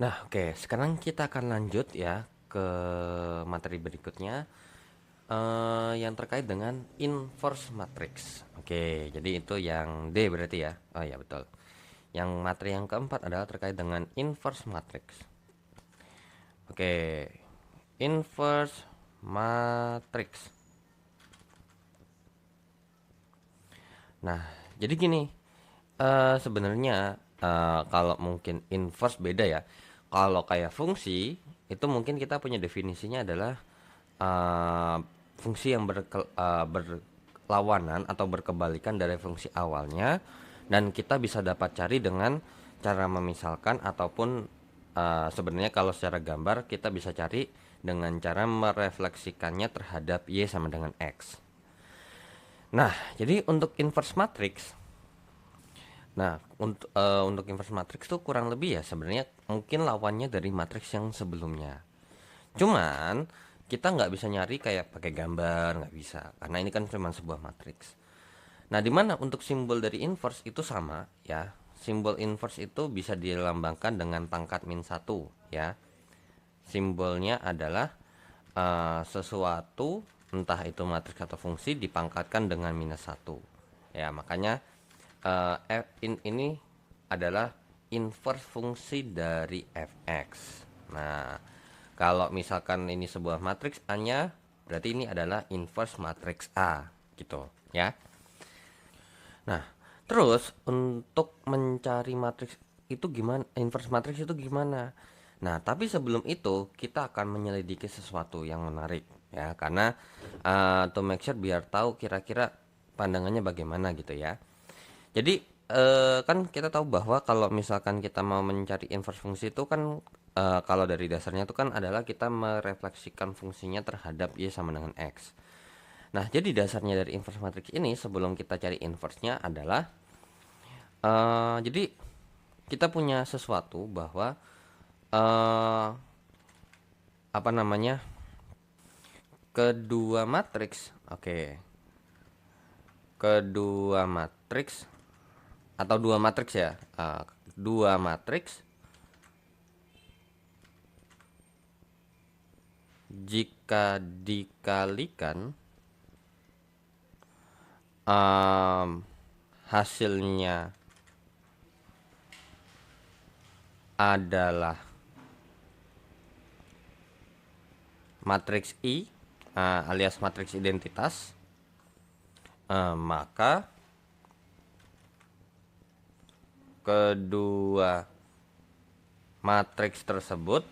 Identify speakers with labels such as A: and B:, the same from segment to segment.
A: Nah, oke, sekarang kita akan lanjut ya ke materi berikutnya, yang terkait dengan inverse matrix. Oke, jadi itu yang D berarti ya. Oh ya, betul. Yang materi yang keempat adalah terkait dengan inverse matrix. Oke, inverse matrix. Nah, jadi gini, sebenarnya kalau mungkin inverse beda ya. Kalau kayak fungsi itu mungkin kita punya definisinya adalah eh, fungsi yang berlawanan atau berkebalikan dari fungsi awalnya, dan kita bisa dapat cari dengan cara memisalkan ataupun sebenarnya kalau secara gambar kita bisa cari dengan cara merefleksikannya terhadap y sama dengan x. Nah, jadi untuk inverse matrix, untuk inverse matrix tuh kurang lebih ya sebenarnya mungkin lawannya dari matriks yang sebelumnya. Cuman kita nggak bisa nyari kayak pakai gambar, nggak bisa karena ini kan cuma sebuah matriks. Nah, dimana untuk simbol dari inverse itu sama ya. Simbol inverse itu bisa dilambangkan dengan pangkat min satu ya. Simbolnya adalah sesuatu entah itu matriks atau fungsi dipangkatkan dengan minus satu. Ya, makanya ini adalah inverse fungsi dari fx. Nah, kalau misalkan ini sebuah matriks A-nya, berarti ini adalah inverse matriks A gitu ya. Nah, terus untuk mencari matriks itu gimana? Inverse matriks itu gimana? Nah, tapi sebelum itu kita akan menyelidiki sesuatu yang menarik ya, karena to make sure biar tahu kira-kira pandangannya bagaimana gitu ya. Jadi kan kita tahu bahwa kalau misalkan kita mau mencari inverse fungsi itu kan kalau dari dasarnya itu kan adalah kita merefleksikan fungsinya terhadap y sama dengan x. Nah, jadi dasarnya dari inverse matrix ini sebelum kita cari inverse-nya adalah jadi kita punya sesuatu bahwa eh, apa namanya? Kedua matriks, oke. Kedua matriks atau dua matriks ya. Dua matriks jika dikalikan hasilnya adalah matriks I alias matriks identitas, maka kedua matriks tersebut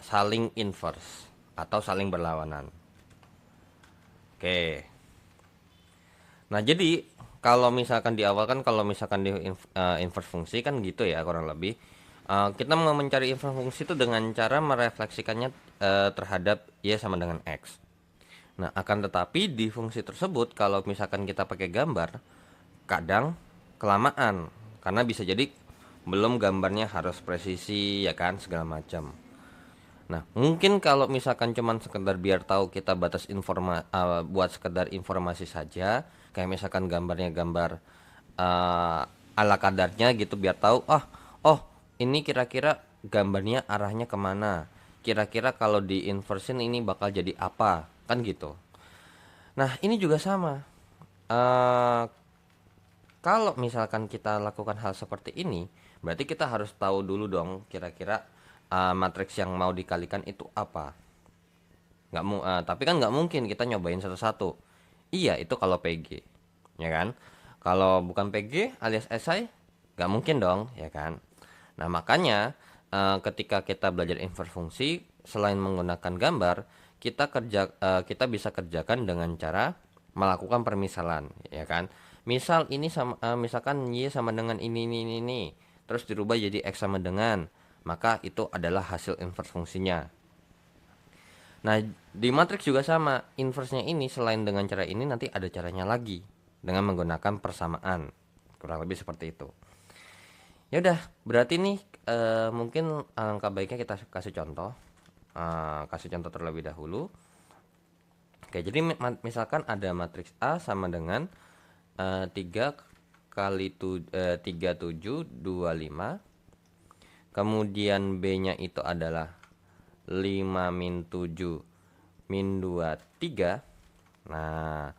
A: saling inverse atau saling berlawanan. Oke. Nah, jadi kalau misalkan di awal kan kalau misalkan di inverse fungsi kan gitu ya kurang lebih. Kita mau mencari inverse fungsi itu dengan cara merefleksikannya terhadap y sama dengan x. Nah, akan tetapi di fungsi tersebut kalau misalkan kita pakai gambar, kadang kelamaan karena bisa jadi belum gambarnya harus presisi ya kan segala macam. Nah, mungkin kalau misalkan cuman sekedar biar tahu kita batas buat sekedar informasi saja, kayak misalkan gambarnya gambar ala kadarnya gitu biar tahu, oh ini kira-kira gambarnya arahnya kemana, kira-kira kalau di inversion ini bakal jadi apa, kan gitu. Nah, ini juga sama. Eh Kalau misalkan kita lakukan hal seperti ini, berarti kita harus tahu dulu dong kira-kira matriks yang mau dikalikan itu apa. Tapi kan nggak mungkin kita nyobain satu-satu. Iya, itu kalau PG, ya kan? Kalau bukan PG alias SI, nggak mungkin dong, ya kan? Nah, makanya ketika kita belajar inverse fungsi, selain menggunakan gambar, kita bisa kerjakan dengan cara melakukan permisalan, ya kan? Misal ini misalkan y sama dengan ini, terus dirubah jadi x sama dengan, maka itu adalah hasil inverse fungsinya. Nah, di matriks juga sama. Inverse-nya ini selain dengan cara ini nanti ada caranya lagi dengan menggunakan persamaan. Kurang lebih seperti itu. Ya udah, berarti nih mungkin alangkah baiknya kita kasih contoh. Kasih contoh terlebih dahulu. Oke, jadi misalkan ada matriks A sama dengan 3 kali 3725. Kemudian B-nya itu adalah 5 min 7 min 2 3. Nah,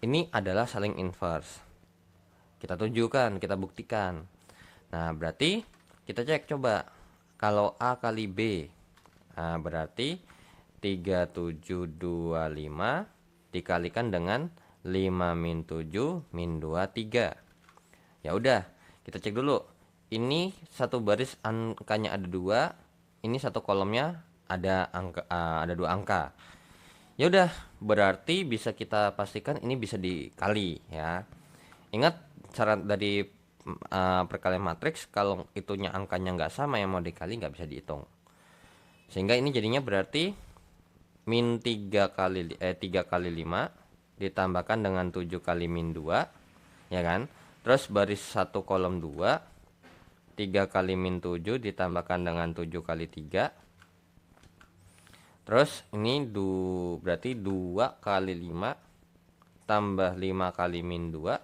A: ini adalah saling inverse. Kita tunjukkan, kita buktikan. Nah, berarti kita cek coba. Kalau A kali B, nah, berarti 3725 dikalikan dengan 5 min 7 min 2 3. Ya udah, kita cek dulu. Ini satu baris angkanya ada 2, ini satu kolomnya ada angka, ada 2 angka. Ya udah, berarti bisa kita pastikan ini bisa dikali ya. Ingat cara dari perkalian matriks, kalau itunya angkanya nggak sama yang mau dikali nggak bisa dihitung. Sehingga ini jadinya berarti min 3 kali 5 ditambahkan dengan 7 kali min 2, ya kan? Terus baris 1 kolom 2, 3 kali min 7 ditambahkan dengan 7 kali 3. Terus ini berarti 2 kali 5 tambah 5 kali min 2.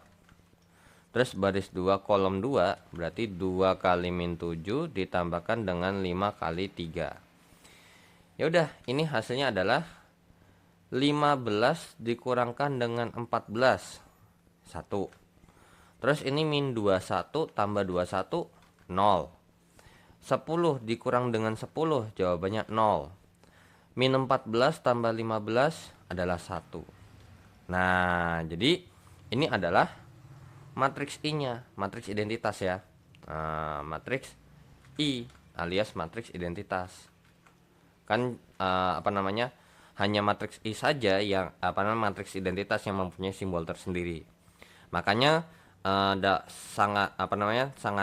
A: Terus baris 2 kolom 2 berarti 2 kali min 7 ditambahkan dengan 5 kali 3. Ya udah, ini hasilnya adalah 15 dikurangkan dengan 14, 1. Terus ini min 21 tambah 21, 0. 10 dikurang dengan 10, jawabannya 0. Min 14 tambah 15 adalah 1. Nah, jadi ini adalah matriks I-nya, matriks identitas ya. Matriks I alias matriks identitas. Kan hanya matriks I saja yang matriks identitas yang mempunyai simbol tersendiri. Makanya sangat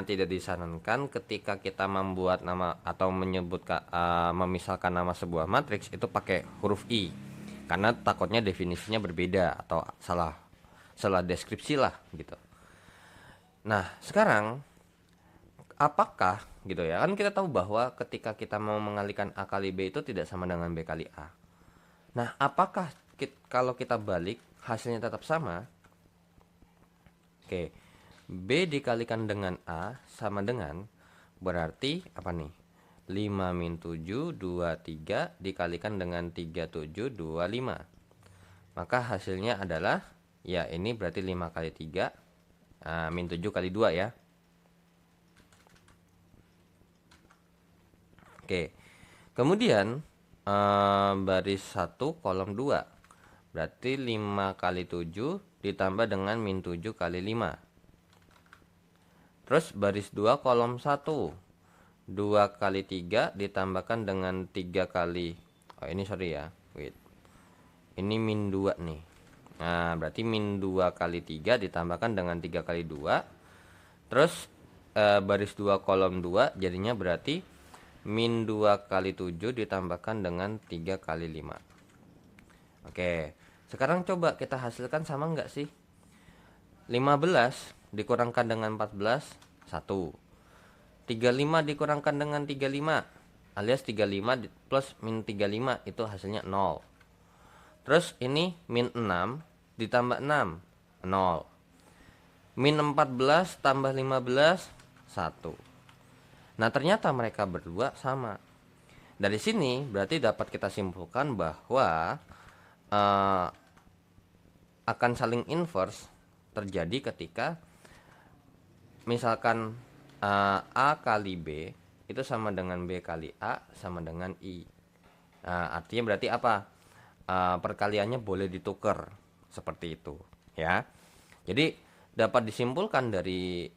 A: tidak disarankan ketika kita membuat nama atau memisalkan nama sebuah matriks itu pakai huruf I, karena takutnya definisinya berbeda atau salah deskripsi lah gitu. Nah, sekarang apakah gitu ya, kan kita tahu bahwa ketika kita mau mengalihkan A kali B itu tidak sama dengan B kali A. Nah, apakah kalau kita balik hasilnya tetap sama? Oke, B dikalikan dengan A sama dengan, berarti apa nih? 5 min 7 2 3 dikalikan dengan 3 7 2 5. Maka hasilnya adalah, ya ini berarti 5 kali 3 min 7 kali 2 ya. Oke. Kemudian baris 1 kolom 2 berarti 5 kali 7 ditambah dengan min 7 kali 5. Terus baris 2 kolom 1, 2 kali 3 ditambahkan dengan 3 kali, ini sorry ya, wait, ini min 2 nih. Nah, berarti min 2 kali 3 ditambahkan dengan 3 kali 2. Terus baris 2 kolom 2 jadinya berarti min 2 kali 7 ditambahkan dengan 3 kali 5. Oke, sekarang coba kita hasilkan sama enggak sih? 15 dikurangkan dengan 14, 1. 35 dikurangkan dengan 35 alias 35 plus min 35 itu hasilnya 0. Terus ini min 6 ditambah 6, 0. Min 14 tambah 15, 1. Nah, ternyata mereka berdua sama. Dari sini berarti dapat kita simpulkan bahwa akan saling inverse terjadi ketika misalkan A kali B itu sama dengan B kali A sama dengan I. Artinya berarti apa? Perkaliannya boleh ditukar seperti itu ya. Jadi dapat disimpulkan dari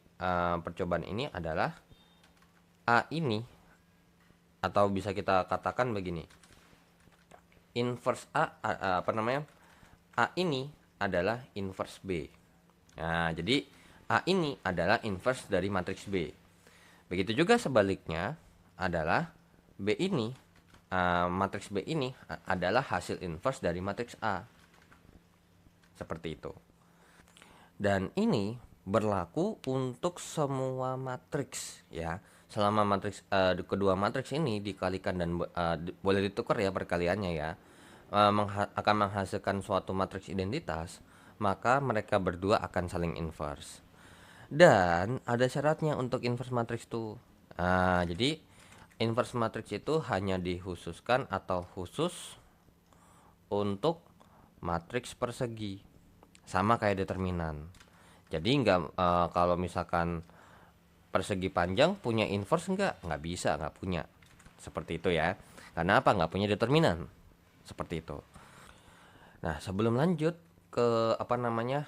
A: percobaan ini adalah A ini, atau bisa kita katakan begini, inverse A ini adalah inverse B. Nah, jadi A ini adalah inverse dari matriks B. Begitu juga sebaliknya adalah B ini, matriks B ini adalah hasil inverse dari matriks A. Seperti itu. Dan ini berlaku untuk semua matriks ya. Selama matriks kedua matriks ini dikalikan dan boleh ditukar ya perkaliannya ya, akan menghasilkan suatu matriks identitas, maka mereka berdua akan saling inverse. Dan ada syaratnya untuk inverse matrix tuh. Nah, jadi inverse matrix itu hanya dikhususkan atau khusus untuk matriks persegi, sama kayak determinan. Jadi kalau misalkan persegi panjang punya inverse nggak bisa, nggak punya. Seperti itu ya. Karena apa? Nggak punya determinan. Seperti itu. Nah, sebelum lanjut ke apa namanya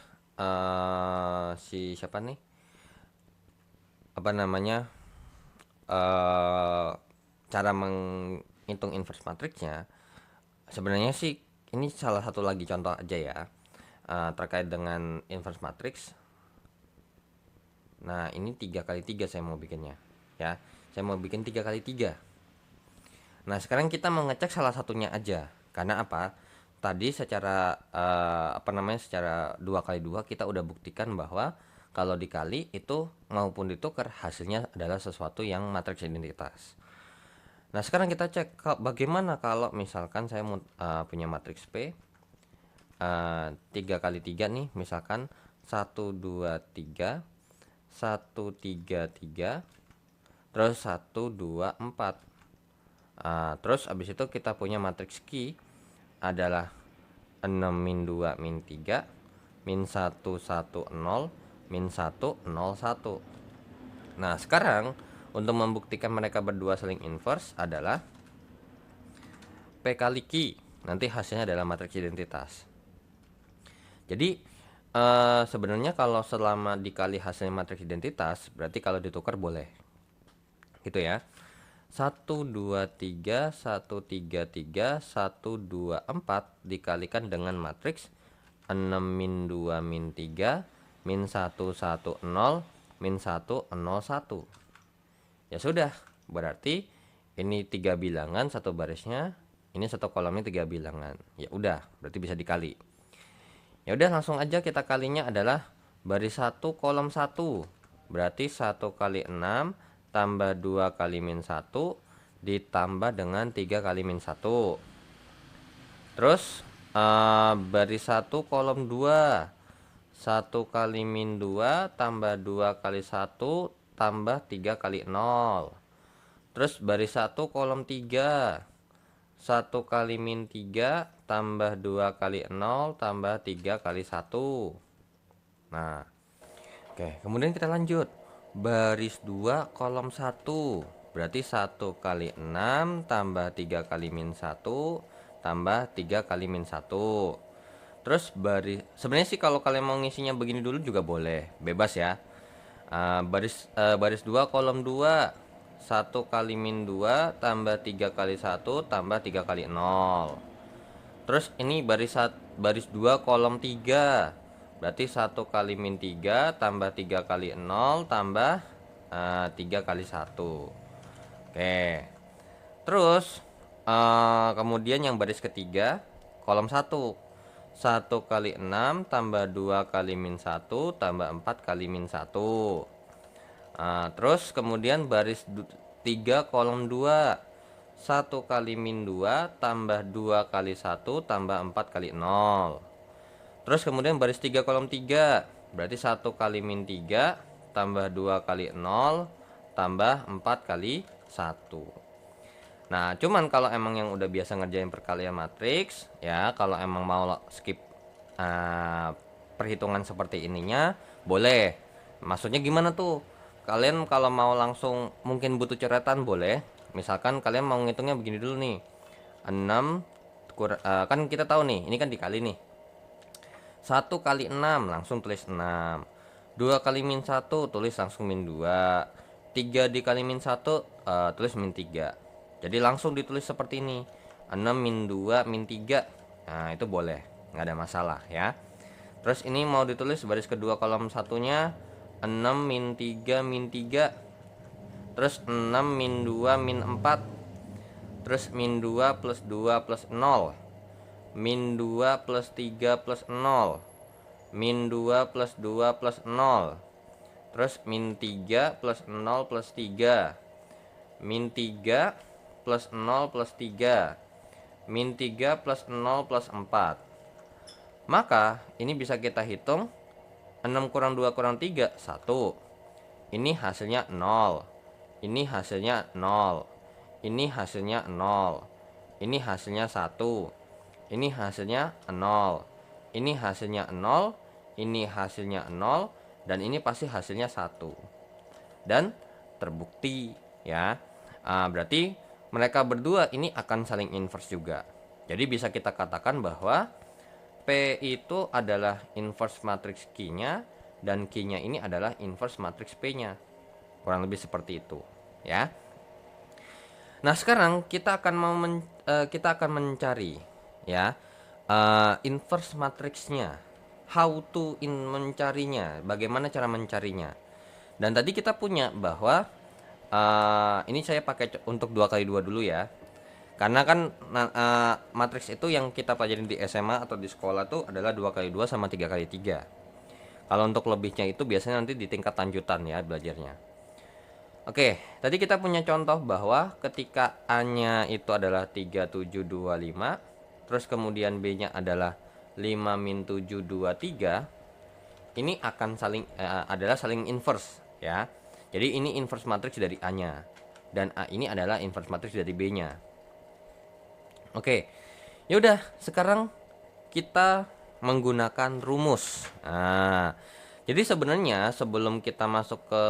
A: si siapa nih? Apa namanya cara menghitung inverse matrixnya? Sebenarnya sih ini salah satu lagi contoh aja ya terkait dengan inverse matrix. Nah, ini 3x3 saya mau bikinnya ya. Saya mau bikin 3x3. Nah, sekarang kita mau ngecek salah satunya aja. Karena apa? Tadi secara secara 2x2 kita udah buktikan bahwa kalau dikali itu maupun ditukar hasilnya adalah sesuatu yang matriks identitas. Nah, sekarang kita cek bagaimana kalau misalkan saya punya matriks P 3x3 nih, misalkan 1 2 3 1 3 3 terus 1 2 4. Terus abis itu kita punya matriks Q adalah 6 min 2 min 3 min 1 1 0 min 1 0 1. Nah, sekarang untuk membuktikan mereka berdua saling inverse adalah P kali Q. Nanti hasilnya adalah matriks identitas. Jadi sebenarnya kalau selama dikali hasil matriks identitas, berarti kalau ditukar boleh. Gitu ya. 1 2 3 1 3 3 1 2 4 dikalikan dengan matriks 6 min 2 min 3 min 1 1 0 min 1 0 1. Ya sudah, berarti ini 3 bilangan satu barisnya, ini satu kolomnya 3 bilangan. Ya udah, berarti bisa dikali. Ya udah, langsung aja kita kalinya adalah baris 1 kolom 1. Berarti 1 kali 6 tambah 2 kali min 1 ditambah dengan 3 kali min 1. Terus baris 1 kolom 2. 1 kali min 2 tambah 2 kali 1 tambah 3 kali 0. Terus baris 1 kolom 3. 1 kali min 3 tambah 2 kali 0 tambah 3 kali 1. Nah, oke, kemudian kita lanjut. Baris 2 kolom 1. Berarti 1 kali 6 tambah 3 kali min 1 tambah 3 kali min 1. Terus sebenarnya sih kalau kalian mau ngisinya begini dulu juga boleh, bebas ya. Baris 2 kolom 2. 1 kali min 2 tambah 3 kali 1 tambah 3 kali 0. Terus ini baris 2 kolom 3. Berarti 1 kali min 3 tambah 3 kali 0 tambah 3 kali 1. Oke. Terus kemudian yang baris ketiga kolom 1. 1 kali 6 tambah 2 kali min 1 tambah 4 kali min 1. Terus kemudian baris 3 kolom 2. 1 kali min 2 tambah 2 kali 1 tambah 4 kali 0. Terus kemudian baris 3 kolom 3. Berarti 1 kali min 3 tambah 2 kali 0 tambah 4 kali 1. Nah, cuman kalau emang yang udah biasa ngerjain perkalian matriks ya, kalau emang mau skip perhitungan seperti ininya boleh. Maksudnya gimana tuh? Kalian kalau mau langsung mungkin butuh coretan boleh. Misalkan kalian mau ngitungnya begini dulu nih. 6 kan kita tahu nih, ini kan dikali nih. 1 kali 6 langsung tulis 6. 2 kali min 1 tulis langsung min 2. 3 dikali min 1 tulis min 3. Jadi langsung ditulis seperti ini. 6 min 2 min 3. Nah, itu boleh, nggak ada masalah ya. Terus ini mau ditulis baris kedua kolom satunya 6 min 3 min 3. Terus 6 min 2 min 4. Terus min 2 plus 2 plus 0. Min 2 plus 3 plus 0. Min 2 plus 2 plus 0. Terus min 3 plus 0 plus 3. Min 3 plus 0 plus 3. Min 3 plus 0 plus 4. Maka ini bisa kita hitung 6 kurang 2 kurang 3, 1. Ini hasilnya 0. Ini hasilnya 0. Ini hasilnya 0. Ini hasilnya 1. Ini hasilnya 0. Ini hasilnya 0. Ini hasilnya 0. Dan ini pasti hasilnya 1. Dan terbukti ya. Berarti mereka berdua ini akan saling inverse juga. Jadi bisa kita katakan bahwa P itu adalah inverse matriks Q-nya dan Q-nya ini adalah inverse matriks P-nya. Kurang lebih seperti itu, ya. Nah, sekarang kita akan mencari ya inverse matriksnya. How to mencarinya, bagaimana cara mencarinya. Dan tadi kita punya bahwa ini saya pakai untuk 2x2 dulu ya. Karena kan matriks itu yang kita pelajarin di SMA atau di sekolah tuh adalah 2x2 sama 3x3. Kalau untuk lebihnya itu biasanya nanti di tingkat lanjutan ya belajarnya. Oke, tadi kita punya contoh bahwa ketika A-nya itu adalah 3725, terus kemudian B-nya adalah 5 min 723, ini akan adalah saling inverse ya. Jadi ini inverse matriks dari A-nya dan A ini adalah inverse matriks dari B-nya. Oke. Yaudah, sekarang kita menggunakan rumus. Nah, jadi sebenarnya sebelum kita masuk ke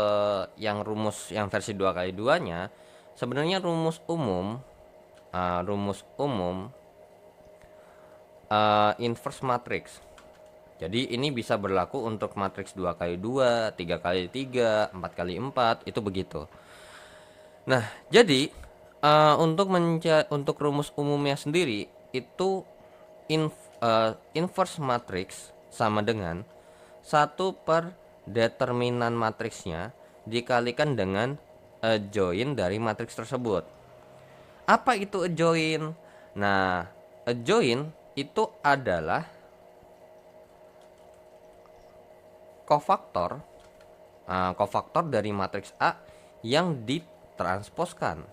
A: yang rumus yang versi 2x2-nya, sebenarnya rumus umum inverse matrix. Jadi ini bisa berlaku untuk matriks 2x2, 3x3, 4x4, itu begitu. Nah, jadi untuk rumus umumnya sendiri itu inverse matrix sama dengan 1 per determinan matriksnya dikalikan dengan adjoint dari matriks tersebut. Apa itu adjoint? Nah, adjoint itu adalah kofaktor dari matriks A yang ditransposkan.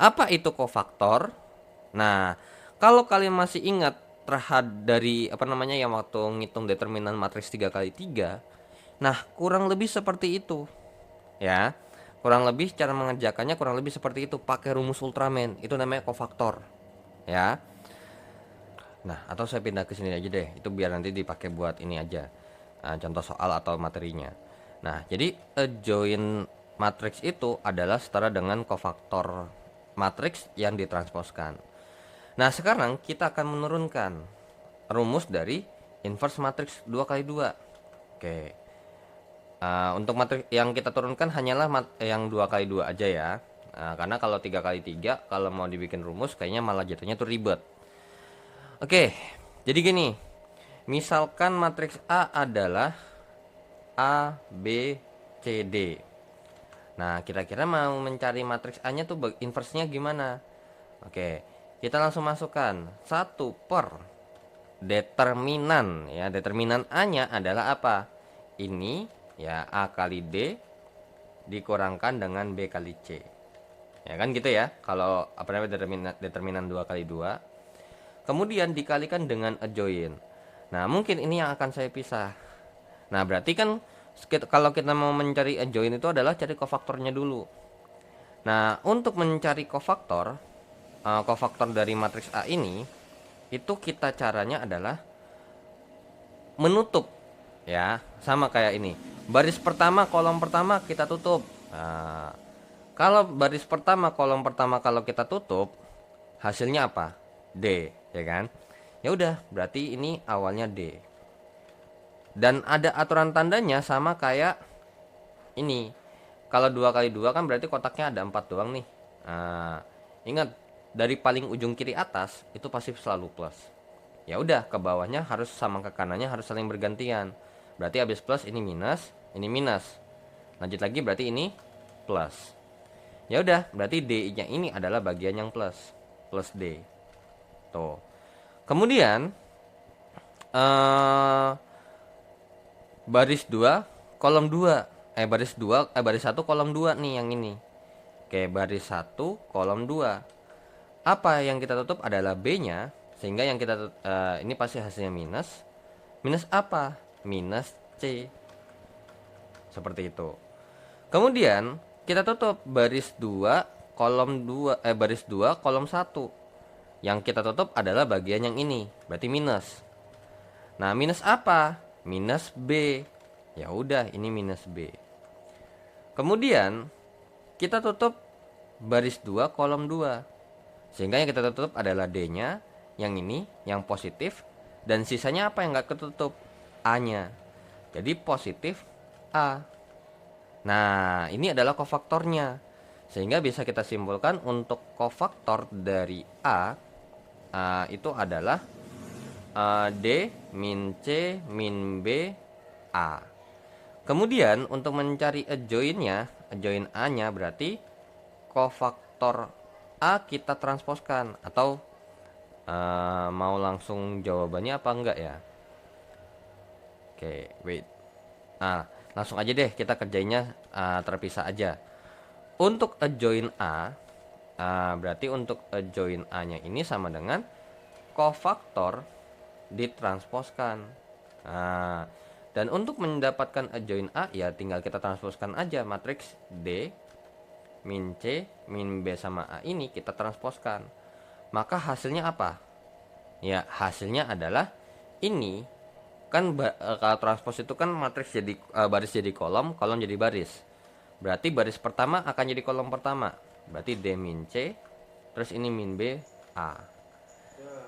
A: Apa itu kofaktor? Nah, kalau kalian masih ingat dari yang waktu ngitung determinan matriks 3x3, nah kurang lebih seperti itu ya. Kurang lebih cara mengerjakannya kurang lebih seperti itu, pakai rumus Ultraman. Itu namanya kofaktor ya. Nah, atau saya pindah ke sini aja deh, itu biar nanti dipakai buat ini aja, contoh soal atau materinya. Nah, jadi adjoint matriks itu adalah setara dengan kofaktor matriks yang ditransposkan. Nah, sekarang kita akan menurunkan rumus dari inverse matrix 2x2. Oke. Untuk matriks yang kita turunkan hanyalah yang 2x2 aja ya. Karena kalau 3x3 kalau mau dibikin rumus kayaknya malah jatuhnya tuh ribet. Oke. Jadi gini. Misalkan matriks A adalah A, B, C, D. Nah, kira-kira mau mencari matriks A-nya tuh inverse-nya gimana? Oke. Kita langsung masukkan 1 per determinan ya. Determinan A-nya adalah apa? Ini ya A kali D dikurangkan dengan B kali C. Ya kan gitu ya. Kalau determinan 2 kali 2. Kemudian dikalikan dengan adjoint. Nah, mungkin ini yang akan saya pisah. Nah, berarti kan kalau kita mau mencari adjoint itu adalah cari kofaktornya dulu. Nah, untuk mencari kofaktor dari matriks A ini, itu kita caranya adalah menutup ya, sama kayak ini. Baris pertama kolom pertama kita tutup. Nah, kalau baris pertama kolom pertama kalau kita tutup, hasilnya apa? D, ya kan? Ya udah, berarti ini awalnya D. Dan ada aturan tandanya sama kayak ini. Kalau 2x2 kan berarti kotaknya ada 4 doang nih. Nah, ingat dari paling ujung kiri atas itu pasti selalu plus. Ya udah, ke bawahnya harus sama ke kanannya harus saling bergantian. Berarti habis plus ini minus, ini minus. Lanjut lagi berarti ini plus. Ya udah, berarti D-nya ini adalah bagian yang plus. Plus D. Tuh. Kemudian baris 2 kolom 2. Baris 1 kolom 2 nih yang ini. Oke, baris 1 kolom 2. Apa yang kita tutup adalah B-nya Sehingga yang kita ini pasti hasilnya minus. Minus apa? Minus C. Seperti itu. Kemudian kita tutup baris 2 kolom 2 baris 2 kolom 1. Yang kita tutup adalah bagian yang ini, berarti minus. Nah, minus apa? Minus B. Ya udah, ini minus B. Kemudian kita tutup baris 2 kolom 2. Sehingga yang kita tutup adalah D-nya, yang ini, yang positif, dan sisanya apa yang nggak ketutup? A-nya. Jadi positif A. Nah, ini adalah kofaktornya. Sehingga bisa kita simpulkan untuk kofaktor dari A itu adalah D min C min B A. Kemudian untuk mencari adjoinnya, adjoin A-nya berarti kofaktor A kita transposkan. Atau mau langsung jawabannya apa enggak ya? Oke, wait. Nah, langsung aja deh kita kerjainnya terpisah aja. Untuk adjoin A, berarti untuk adjoin A-nya ini sama dengan kofaktor ditransposkan. Nah, dan untuk mendapatkan adjoin A ya tinggal kita transposkan aja matriks D min C min B sama A ini kita transposkan. Maka hasilnya apa? Ya, hasilnya adalah ini kan kalau transpos itu kan matriks jadi baris jadi kolom, kolom jadi baris. Berarti baris pertama akan jadi kolom pertama. Berarti D min C, terus ini min B A.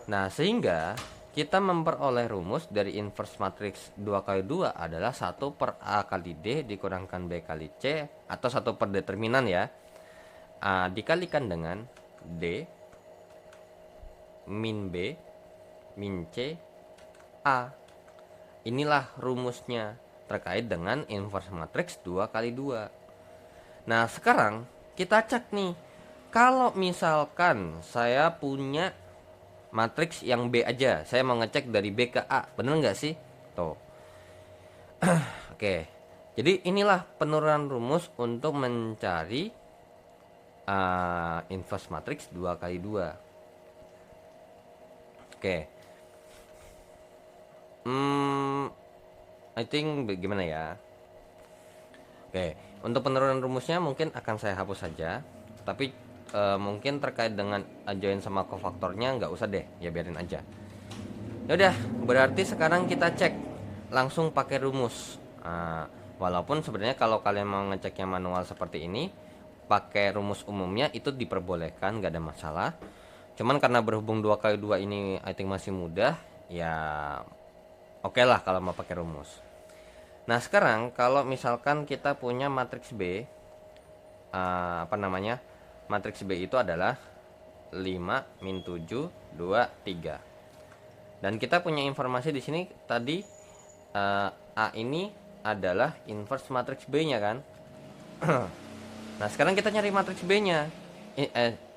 A: Nah, sehingga kita memperoleh rumus dari inverse matriks 2 kali 2 adalah 1 per A kali D dikurangkan B kali C, atau 1 per determinan ya, A dikalikan dengan D min B min C A. Inilah rumusnya terkait dengan inverse matriks 2 kali 2. Nah, sekarang kita cek nih. Kalau misalkan saya punya matriks yang B aja, saya mau ngecek dari B ke A, bener nggak sih? Tuh. Oke. Jadi inilah penurunan rumus untuk mencari inverse matriks 2 kali 2. Oke. I think bagaimana ya? Oke, untuk penurunan rumusnya mungkin akan saya hapus saja. Tapi mungkin terkait dengan adjoin sama kofaktornya nggak usah deh, ya biarin aja. Ya udah, berarti sekarang kita cek langsung pakai rumus. Walaupun sebenarnya kalau kalian mau ngeceknya manual seperti ini, pakai rumus umumnya itu diperbolehkan, nggak ada masalah. Cuman karena berhubung 2 kali 2 ini I think masih mudah, ya oke lah kalau mau pakai rumus. Nah, sekarang kalau misalkan kita punya matriks B, matriks B itu adalah 5 min 7 2 3. Dan kita punya informasi di sini tadi A ini adalah inverse matriks B-nya kan. Nah, sekarang kita nyari matriks B-nya.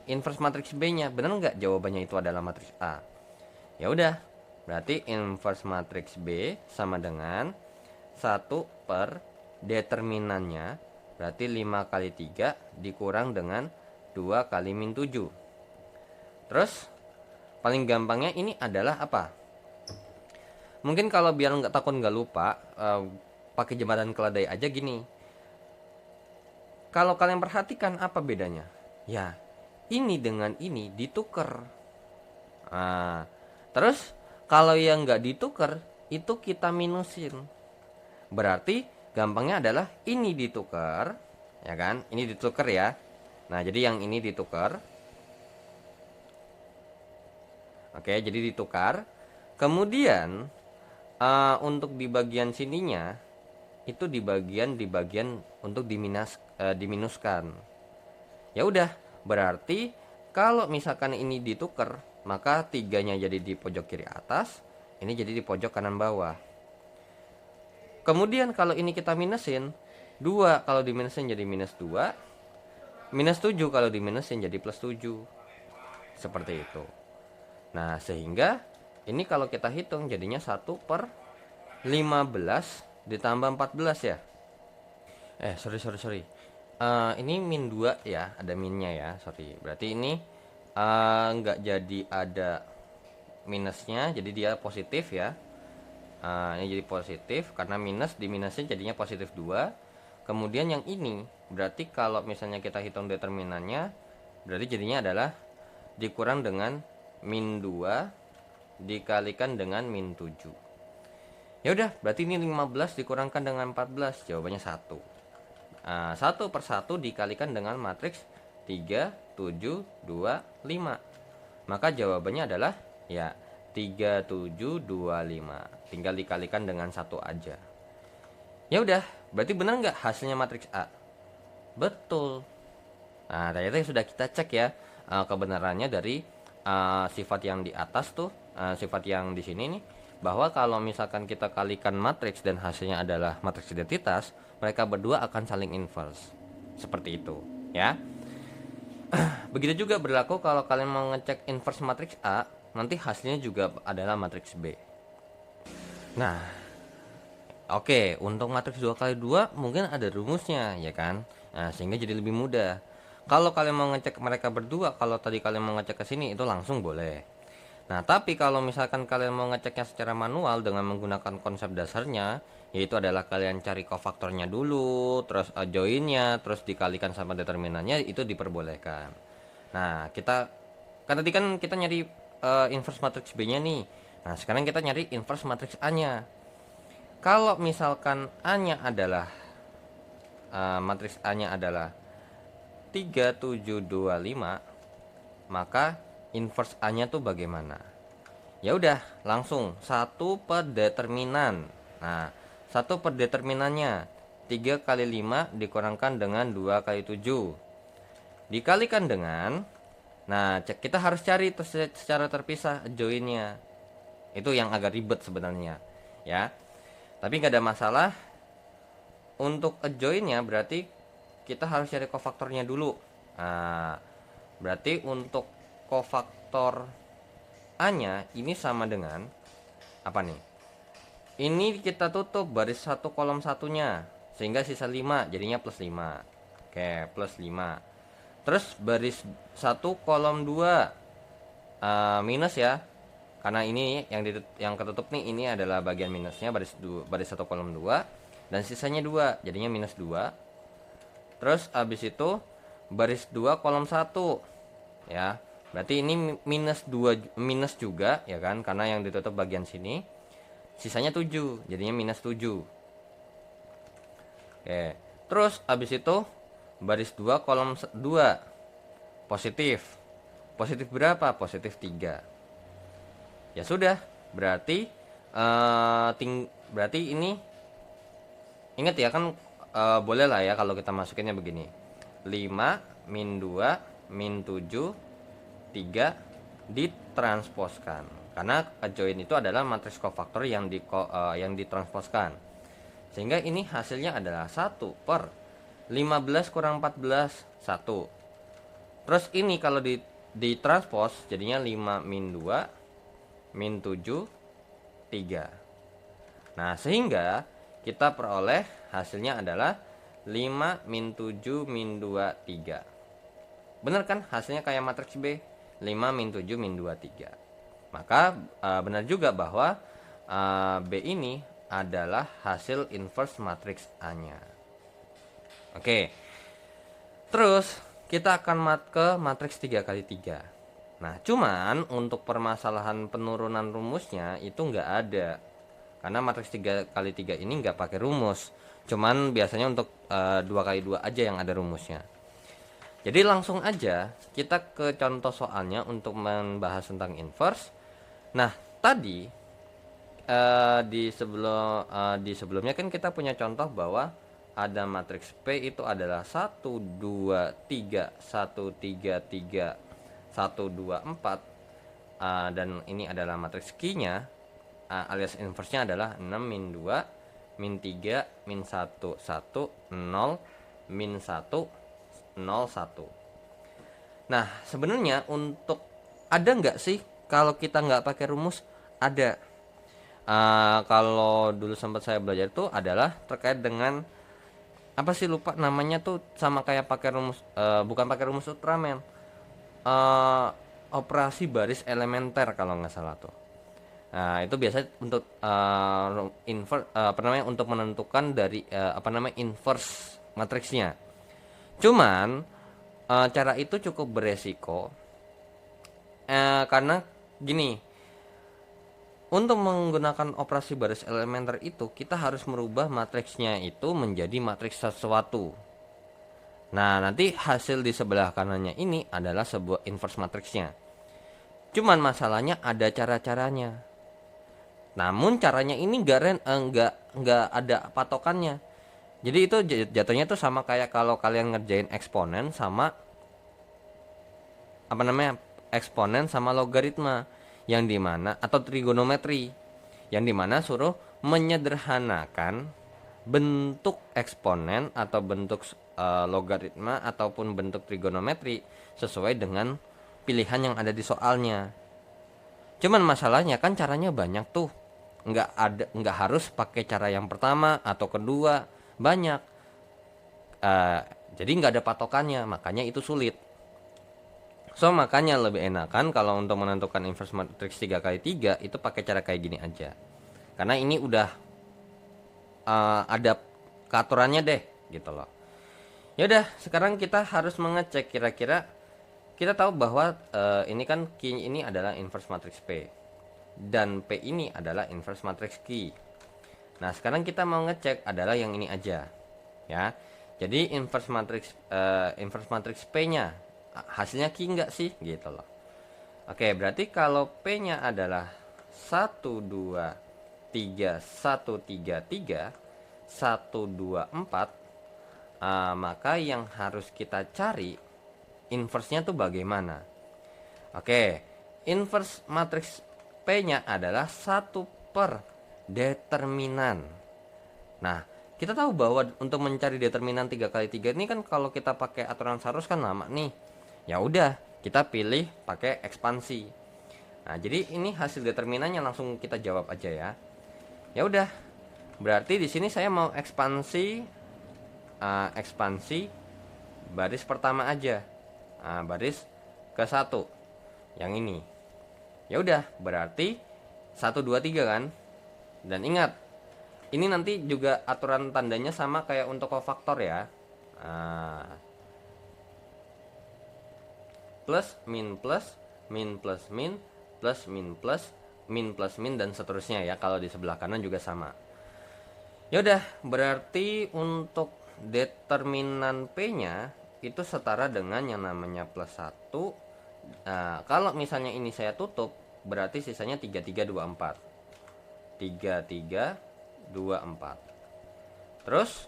A: Inverse matriks B-nya. Benar nggak jawabannya itu adalah matriks A? Ya udah, berarti inverse matriks B sama dengan 1 per determinannya, berarti 5 kali 3 dikurang dengan 2 kali min 7. Terus paling gampangnya ini adalah apa? Mungkin kalau biar nggak takut nggak lupa, pakai jembatan keledai aja gini. Kalau kalian perhatikan apa bedanya? Ya, ini dengan ini ditukar. Terus kalau yang nggak ditukar itu kita minusin. Berarti gampangnya adalah ini ditukar, ya kan? Ini ditukar ya. Nah, jadi yang ini ditukar. Oke, jadi ditukar. Kemudian untuk di bagian sininya itu di bagian untuk diminuskan. Ya udah, berarti kalau misalkan ini ditukar, maka 3-nya jadi di pojok kiri atas, ini jadi di pojok kanan bawah. Kemudian kalau ini kita minusin, 2 kalau diminusin jadi minus 2, minus 7 kalau diminusin jadi plus 7. Seperti itu. Nah, sehingga ini kalau kita hitung jadinya 1 per 15 ditambah 14 ya. Sorry. Ini min 2 ya, ada minnya ya, sorry. Berarti ini nggak jadi ada minusnya, jadi dia positif ya. Ini jadi positif karena minus, di minusnya jadinya positif 2. Kemudian yang ini berarti kalau misalnya kita hitung determinannya, berarti jadinya adalah dikurang dengan min 2 dikalikan dengan min 7. Ya udah, berarti ini 15 dikurangkan dengan 14, jawabannya 1. 1 per 1 dikalikan dengan matriks 3, 7, 2, 5. Maka jawabannya adalah ya 3, 7, 2, 5. Tinggal dikalikan dengan 1 aja. Ya udah, berarti benar nggak hasilnya matriks A? Betul. Nah, ternyata sudah kita cek ya kebenarannya dari sifat yang di atas tuh, sifat yang di sini nih, bahwa kalau misalkan kita kalikan matriks dan hasilnya adalah matriks identitas, mereka berdua akan saling inverse. Seperti itu, ya. Begitu juga berlaku kalau kalian mau ngecek inverse matriks A, nanti hasilnya juga adalah matriks B. Nah, oke, untuk matriks 2 kali 2 mungkin ada rumusnya, ya kan? Nah, sehingga jadi lebih mudah. Kalau kalian mau ngecek mereka berdua, kalau tadi kalian mau ngecek ke sini, itu langsung boleh. Nah, tapi kalau misalkan kalian mau ngeceknya secara manual dengan menggunakan konsep dasarnya, yaitu adalah kalian cari kofaktornya dulu, terus joinnya, terus dikalikan sama determinannya, itu diperbolehkan. Nah, kan tadi kan kita nyari inverse matriks B-nya nih. Nah, sekarang kita nyari inverse matriks A-nya. Kalau misalkan A-nya adalah matriks A-nya adalah 3, 7, 2, 5, maka inverse A-nya tuh bagaimana? Ya udah, langsung 1 per determinan. Nah, 1 per determinannya 3 kali 5 dikurangkan dengan 2 kali 7 dikalikan dengan, nah kita harus cari secara terpisah joinnya. Itu yang agak ribet sebenarnya, ya. Tapi nggak ada masalah. Untuk joinnya berarti kita harus cari kofaktornya dulu. Nah, berarti untuk kofaktor A-nya ini sama dengan apa nih? Ini kita tutup baris 1 kolom satunya, sehingga sisa 5, jadinya plus 5. Oke, plus 5. Terus baris 1 kolom 2 minus ya. Karena ini yang ketutup nih, ini adalah bagian minusnya, baris 1 kolom 2, dan sisanya 2, jadinya minus 2. Terus habis itu baris 2 kolom 1 ya. Berarti ini minus 2, minus juga ya kan, karena yang ditutup bagian sini. Sisanya 7, jadinya minus 7. Oke. Terus habis itu baris 2 kolom 2 positif. Positif berapa? Positif 3. Ya sudah, berarti berarti ini ingat ya kan, boleh lah ya kalau kita masukinnya begini. 5 min 2 min 7 3 ditransposkan. Karena join itu adalah matriks kofaktor yang ditransposkan. Sehingga ini hasilnya adalah 1 per 15 kurang 14, 1. Terus ini kalau ditranspos jadinya 5 min 2 min 7, 3. Nah, sehingga kita peroleh hasilnya adalah 5 min 7 min 2, 3. Bener kan hasilnya kayak matriks B? 5 min 7 min 2, 3. Maka benar juga bahwa B ini adalah hasil inverse matriks A-nya. Oke. Terus kita akan ke matriks 3 kali 3. Nah, cuman untuk permasalahan penurunan rumusnya itu nggak ada. Karena matriks 3 kali 3 ini nggak pakai rumus. Cuman biasanya untuk 2 kali 2 aja yang ada rumusnya. Jadi langsung aja kita ke contoh soalnya untuk membahas tentang inverse. Nah, tadi di sebelumnya kan kita punya contoh bahwa ada matriks P itu adalah 1 2 3 1 3 3 1 2 4, dan ini adalah matriks Q-nya, alias inverse-nya adalah 6 min 2 min 3 min 1 1 0 min 1 0 1. Nah, sebenarnya untuk ada nggak sih kalau kita nggak pakai rumus? Ada. Kalau dulu sempat saya belajar itu adalah terkait dengan apa sih, lupa namanya tuh, sama kayak pakai rumus, bukan pakai rumus Ultraman. operasi baris elementer kalau nggak salah tuh. Nah, itu biasa untuk untuk menentukan dari inverse matriksnya. Cuman cara itu cukup beresiko karena gini, untuk menggunakan operasi baris elementer itu kita harus merubah matriksnya itu menjadi matriks sesuatu. Nah, nanti hasil di sebelah kanannya ini adalah sebuah inverse matriksnya. Cuman masalahnya ada cara-caranya. Namun caranya ini nggak ada patokannya. Jadi itu jatuhnya tuh sama kayak kalau kalian ngerjain eksponen sama eksponen sama logaritma yang dimana atau trigonometri yang dimana suruh menyederhanakan bentuk eksponen atau bentuk logaritma ataupun bentuk trigonometri sesuai dengan pilihan yang ada di soalnya. Cuman masalahnya kan caranya banyak tuh, nggak harus pakai cara yang pertama atau kedua, banyak. Jadi nggak ada patokannya, makanya itu sulit. So makanya lebih enakan kalau untuk menentukan inverse matrix 3x3 itu pakai cara kayak gini aja. Karena ini udah ada keaturannya deh gitu loh. Yaudah, sekarang kita harus mengecek kira-kira kita tahu bahwa ini kan Q ini adalah inverse matrix P dan P ini adalah inverse matrix Q. Nah, sekarang kita mau ngecek adalah yang ini aja. Ya. Jadi inverse matrix P-nya hasilnya Q enggak sih gitu loh. Oke, berarti kalau P-nya adalah 1 2 3 1 3 3 1 2 4, maka yang harus kita cari inverse-nya tuh bagaimana. Oke, inverse matrix P-nya adalah 1 per determinan. Nah, kita tahu bahwa untuk mencari determinan 3x3 ini kan kalau kita pakai aturan Sarus kan lama nih. Ya udah, kita pilih pakai ekspansi. Nah, jadi ini hasil determinannya langsung kita jawab aja ya. Ya udah. Berarti di sini saya mau ekspansi baris pertama aja. Baris ke-1 yang ini. Ya udah, berarti 1 2 3 kan? Dan ingat, ini nanti juga aturan tandanya sama kayak untuk kofaktor ya. Plus min plus min plus min plus min plus min plus min dan seterusnya ya. Kalau di sebelah kanan juga sama. Ya udah, berarti untuk determinan P-nya itu setara dengan yang namanya plus 1. Nah, kalau misalnya ini saya tutup, berarti sisanya 3 3 2 4. 3 3 2 4. Terus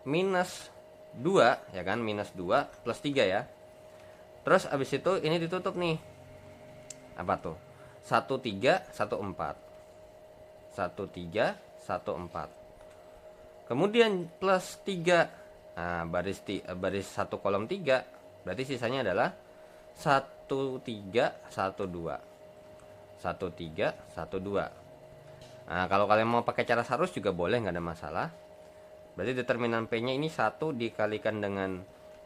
A: minus 2 ya kan, minus 2 plus 3 ya. Terus abis itu ini ditutup nih. Apa tuh? 1 3 1 4. 1 3 1 4. Kemudian plus 3. Nah, baris 1 kolom 3. Berarti sisanya adalah 1 3 1 2. 1 3 1 2. Nah, kalau kalian mau pakai cara Sarus juga boleh, nggak ada masalah. Berarti determinan P-nya ini 1 dikalikan dengan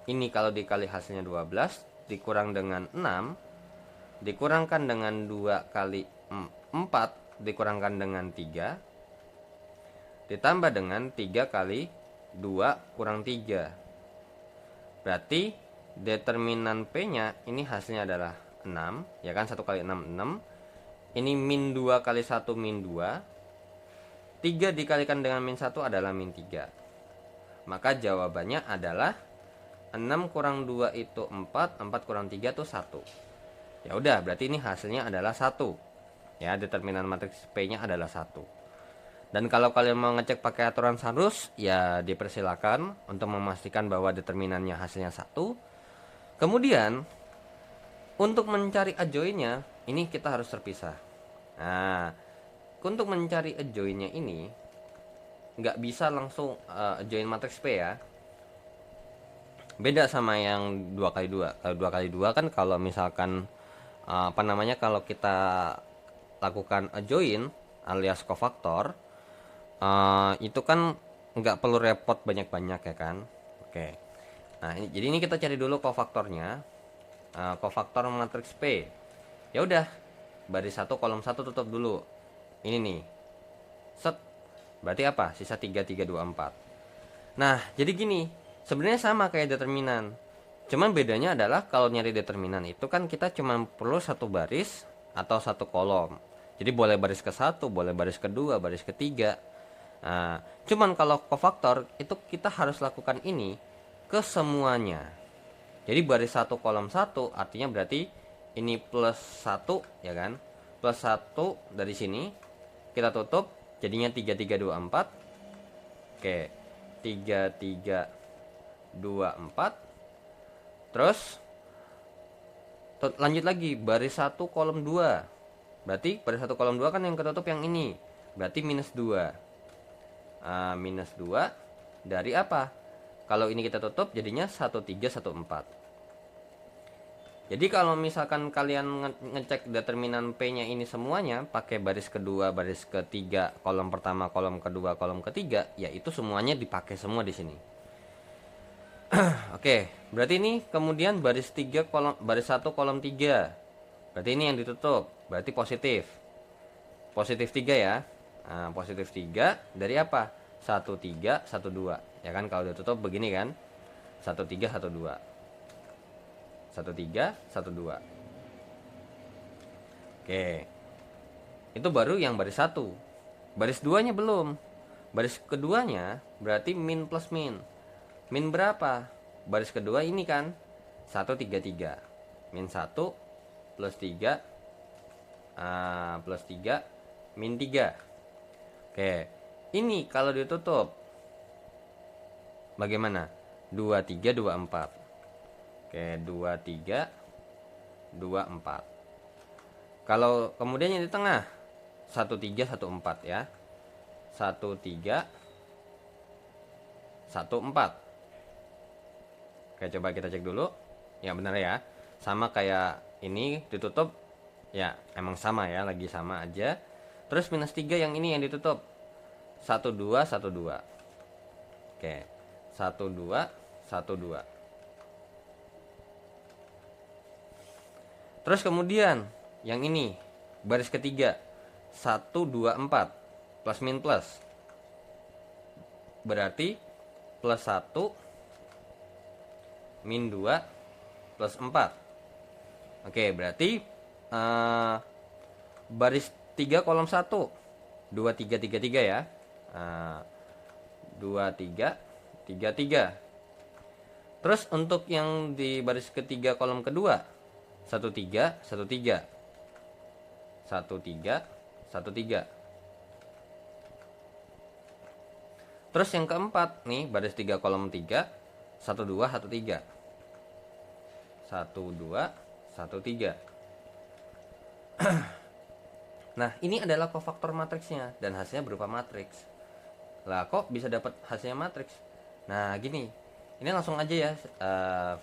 A: ini, kalau dikali hasilnya 12 dikurang dengan 6 dikurangkan dengan 2 kali 4 dikurangkan dengan 3 ditambah dengan 3 kali 2 kurang 3. Berarti determinan P-nya ini hasilnya adalah 6 ya kan, 1 kali 6 6. Ini min 2 kali 1 min 2. 3 dikalikan dengan min 1 adalah min 3. Maka jawabannya adalah 6 kurang 2 itu 4, 4 kurang 3 itu 1. Ya udah, berarti ini hasilnya adalah 1. Ya, determinan matriks P-nya adalah 1. Dan kalau kalian mau ngecek pakai aturan Sarus, ya dipersilakan untuk memastikan bahwa determinannya hasilnya 1. Kemudian untuk mencari adjoinnya, ini kita harus terpisah. Nah, untuk mencari adjoinnya ini nggak bisa langsung adjoin matriks P ya. Beda sama yang 2x2. 2x2 kan kalau misalkan kalau kita lakukan adjoin alias kofaktor, itu kan nggak perlu repot banyak-banyak ya kan. Oke. Nah, jadi ini kita cari dulu kofaktornya. Kofaktor matriks P. Ya udah, baris 1 kolom 1 tutup dulu. Ini nih. Set. Berarti apa? Sisa 3 3 2 4. Nah, jadi gini, sebenarnya sama kayak determinan. Cuman bedanya adalah kalau nyari determinan itu kan kita cuma perlu satu baris atau satu kolom. Jadi boleh baris ke satu, boleh baris kedua, baris ketiga. Nah, cuman kalau kofaktor itu kita harus lakukan ini ke semuanya. Jadi baris satu kolom satu artinya berarti ini plus satu ya kan? Plus satu dari sini kita tutup jadinya 3 3 2 4. Oke. 3 3 2 4. Terus lanjut lagi baris 1 kolom 2. Berarti baris 1 kolom 2 kan yang ketutup yang ini. Berarti minus 2. Minus 2 dari apa? Kalau ini kita tutup jadinya 1 3 1 4. Jadi kalau misalkan kalian ngecek determinan P-nya ini semuanya pakai baris kedua, baris ketiga, kolom pertama, kolom kedua, kolom ketiga, ya itu semuanya dipakai semua di sini. Oke, berarti ini kemudian baris 3 kolom baris 1 kolom 3. Berarti ini yang ditutup, berarti positif. Positif 3 ya. Nah, positif 3 dari apa? 1 3 1 2. Ya kan kalau ditutup begini kan? 1 3 1 2. 1 3 1 2. Oke. Itu baru yang baris 1. Baris 2-nya belum. Baris keduanya berarti min plus min. Min berapa? Baris kedua ini kan 1 3 3. Min 1 plus 3 plus 3 min 3. Oke. Ini kalau ditutup bagaimana? 2 3 2 4. Oke, 2 3 2 4. Kalau kemudian yang di tengah 1 3 1 4 ya. 1 3 1 4. Oke, coba kita cek dulu. Ya benar ya. Sama kayak ini ditutup. Ya, emang sama ya, lagi sama aja. Terus minus 3 yang ini yang ditutup. 1 2 1 2. Oke. 1 2 1 2. Terus kemudian yang ini baris ketiga 1 2 4 plus min plus. Berarti plus 1 min 2 plus 4. Oke, berarti baris 3 kolom 1 2 3 3 3 ya. 2 3 3 3. Terus untuk yang di baris ketiga kolom kedua 1 3 1 3. 1 3 1 3. Terus yang keempat nih baris 3 kolom 3 1 2 1 3. 1 2 1 3. Nah, ini adalah kofaktor matriksnya dan hasilnya berupa matriks. Lah, kok bisa dapat hasilnya matriks? Nah, gini. Ini langsung aja ya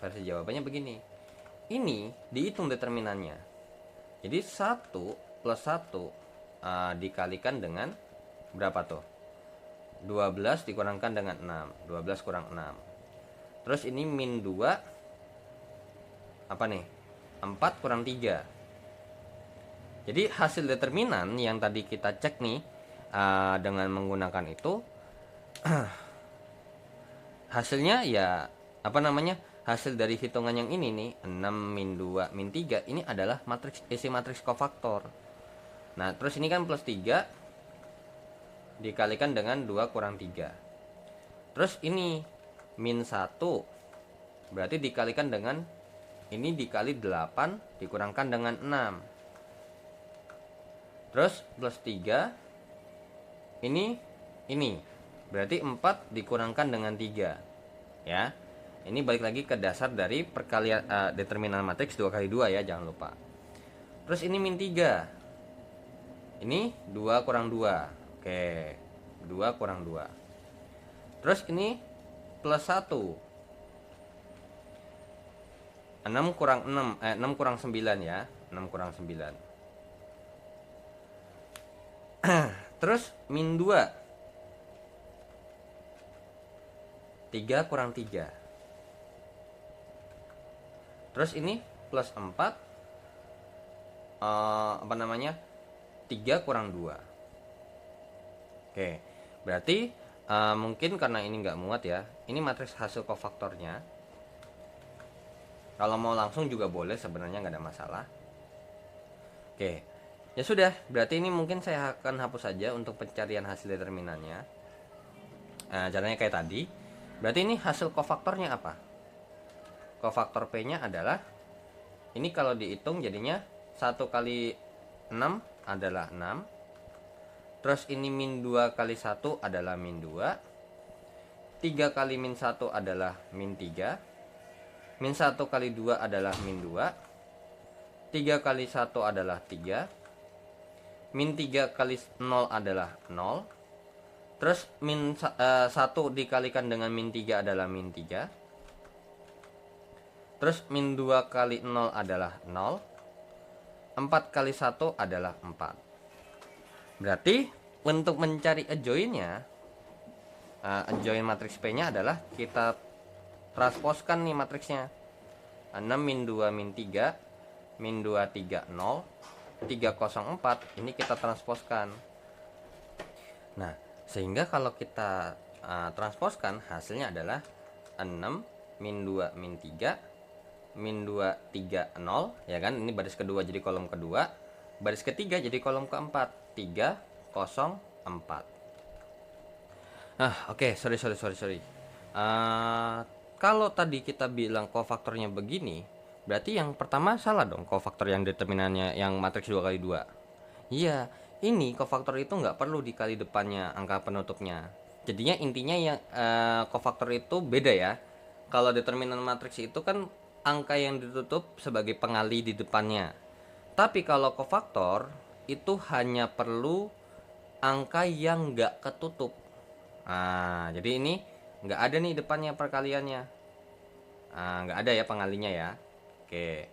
A: versi jawabannya begini. Ini dihitung determinannya. Jadi 1 plus 1 dikalikan dengan berapa tuh? 12 dikurangkan dengan 6. 12 kurang 6. Terus ini min 2 apa nih? 4 kurang 3. Jadi hasil determinan yang tadi kita cek nih dengan menggunakan itu hasilnya ya apa namanya? Hasil dari hitungan yang ini nih 6 min 2 min 3 ini adalah matriks isi matriks kofaktor. Nah, terus ini kan plus 3 dikalikan dengan 2 kurang 3. Terus ini min 1 berarti dikalikan dengan ini dikali 8 dikurangkan dengan 6. Terus plus 3 ini berarti 4 dikurangkan dengan 3 ya. Ini balik lagi ke dasar dari perkalian determinan matriks 2 kali 2 ya, jangan lupa. Terus ini min 3. Ini 2 kurang 2. Oke, 2 kurang 2. Terus ini plus 1. 6 kurang 6, 6 kurang 9 ya. 6 kurang 9. Terus min 2. 3 kurang 3. Terus ini plus 4. apa namanya, 3 kurang 2. Oke, berarti mungkin karena ini nggak muat ya, ini matriks hasil kofaktornya. Kalau mau langsung juga boleh sebenarnya, nggak ada masalah. Oke, ya sudah, berarti ini mungkin saya akan hapus saja untuk pencarian hasil determinannya. Caranya kayak tadi. Berarti ini hasil kofaktornya apa? Kofaktor P-nya adalah, ini kalau dihitung jadinya 1 kali 6 adalah 6. Terus ini min 2 kali 1 adalah min 2. 3 kali min 1 adalah min 3. Min 1 kali 2 adalah min 2. 3 kali 1 adalah 3. Min 3 kali 0 adalah 0. Terus min 1 dikalikan dengan min 3 adalah min 3. Terus min 2 kali 0 adalah 0. 4 kali 1 adalah 4. Berarti untuk mencari adjoinnya, adjoin matriks P-nya adalah kita transposkan nih matriksnya. 6 min 2 min 3, min 2 3 0, 3 0 4, ini kita transposkan. Nah, sehingga kalau kita transposkan, hasilnya adalah 6 min 2 min 3, min 2 3 0, ya kan, ini baris kedua jadi kolom kedua, baris ketiga jadi kolom keempat, 3 0 4. Oke, sorry. Kalau tadi kita bilang kofaktornya begini, berarti yang pertama salah dong, kofaktor yang determinannya yang matriks 2 kali 2. Iya, ini kofaktor itu nggak perlu dikali depannya angka penutupnya. Jadinya intinya yang kofaktor itu beda ya. Kalau determinan matriks itu kan angka yang ditutup sebagai pengali di depannya. Tapi kalau kofaktor itu hanya perlu angka yang nggak ketutup. Jadi ini nggak ada nih depannya perkaliannya. Nggak ada ya pengalinya ya. Oke.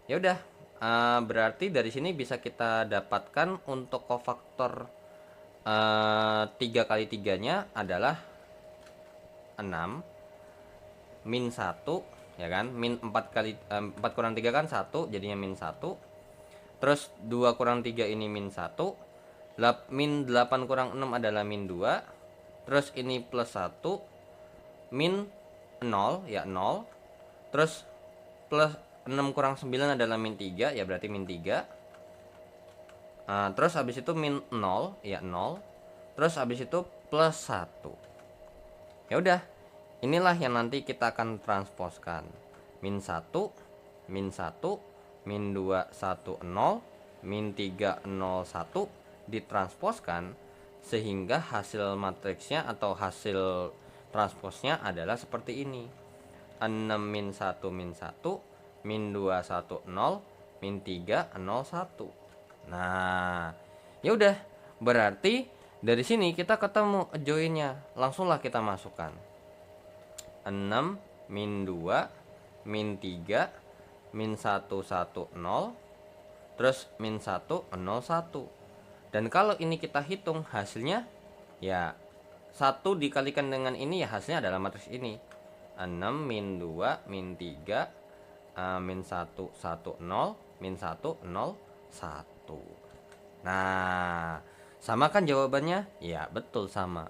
A: Ya udah. Berarti dari sini bisa kita dapatkan untuk kofaktor 3 kali 3-nya adalah 6 min 1, ya kan, min 4 kali 4 kurang 3 kan 1, jadinya min 1. Terus 2 kurang 3 ini min 1. Min 8 kurang 6 adalah min 2. Terus ini plus 1. Min 0, ya 0. Terus plus 6 kurang 9 adalah min 3, ya berarti min 3. Terus habis itu min 0, ya 0. Terus habis itu plus 1. Ya udah, inilah yang nanti kita akan transposkan. Min 1, min 1, min 2 1 0, min 3 0 1 ditransposkan sehingga hasil matriksnya atau hasil transposnya adalah seperti ini. 6 min 1 min 1, min 2 1 0, min 3 0 1. Nah, ya udah, berarti dari sini kita ketemu adjoinnya. Langsunglah kita masukkan. 6 min 2 min 3 min 1 1 0, terus min 1 0 1. Dan kalau ini kita hitung hasilnya, ya 1 dikalikan dengan ini ya hasilnya adalah matriks ini. 6 min 2 min 3 min 1 1 0, min 1 0 1. Nah, sama kan jawabannya? Ya, betul sama.